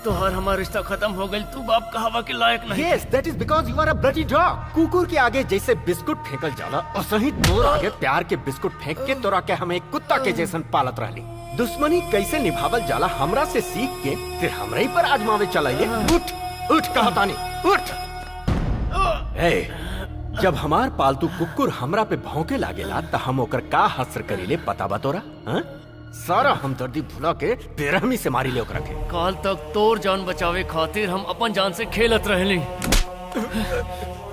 तो हर हमारा रिश्ता खत्म हो गई। तू बाप कहावा के लायक नहीं। Yes, that is because you are a bloody dog. कुकुर के आगे जैसे बिस्कुट फेंकल जाला और सही तोर आगे प्यार के बिस्कुट फेंक के तोरा के हमें कुत्ता के जैसन पालत रहली। दुश्मनी कैसे निभावल जाला हमरा से सीख के फिर हमरे ही पर आजमावे चलाइए। उठ उठ कहतानी उठ। जब हमार पालतू कुकुर हमरा पे भौंके लागेला त हम ओकर का हसर करीले पता बा तोरा? सारा हमदर्दी भुला के बेरहमी से मारी ले ओकरा के। काल तक तोर जान बचावे खातिर हम अपन जान से खेलत रहली,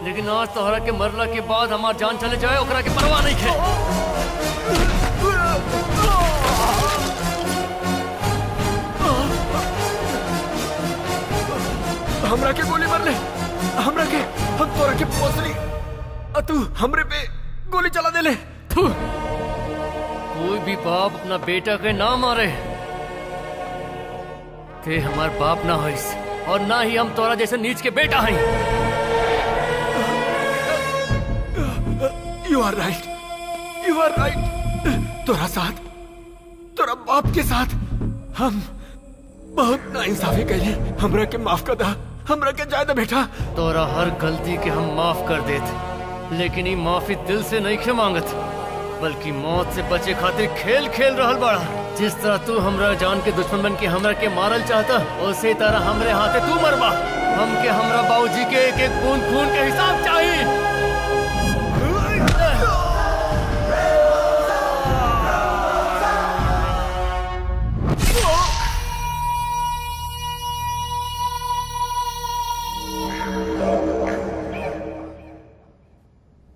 लेकिन आज तोहरा के मरला के बाद हमार जान चले जाए ओकरा के परवाह नहीं खे। हमरा के गोली मार ले, हमरा के हम तोरा के पोसली और तू हमरे पे गोली चला दे ले। कोई भी बाप अपना बेटा के ना मारे। ते हमार बाप ना होइस और ना ही हम तोरा जैसे नीच के बेटा हैं। You are right. You are right. तोरा साथ, तोरा बाप के साथ हम बहुत नाइंसाफी कैले। हमरा के माफ कर दा, हमरा के जायदा बेटा। तोरा हर गलती के हम माफ कर देत, लेकिन ये माफी दिल से नहीं खे मांगत, बल्कि मौत से बचे खातिर खेल खेल रहल बड़ा। जिस तरह तू हमरा जान के दुश्मन बन के हमरा के मारल चाहता, उसी तरह हमरे हाथे तू मरबा। हमके हमरा बाबूजी के एक एक बूंद खून के हिसाब चाहिए।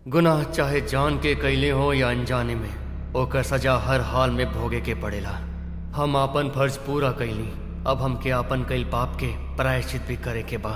गुनाह चाहे जान के कैले हो या अनजाने में, ओकर सजा हर हाल में भोगे के पड़ेला। हम आपन फर्ज पूरा कैली, अब हमके आपन कई पाप के प्रायश्चित भी करे के बा।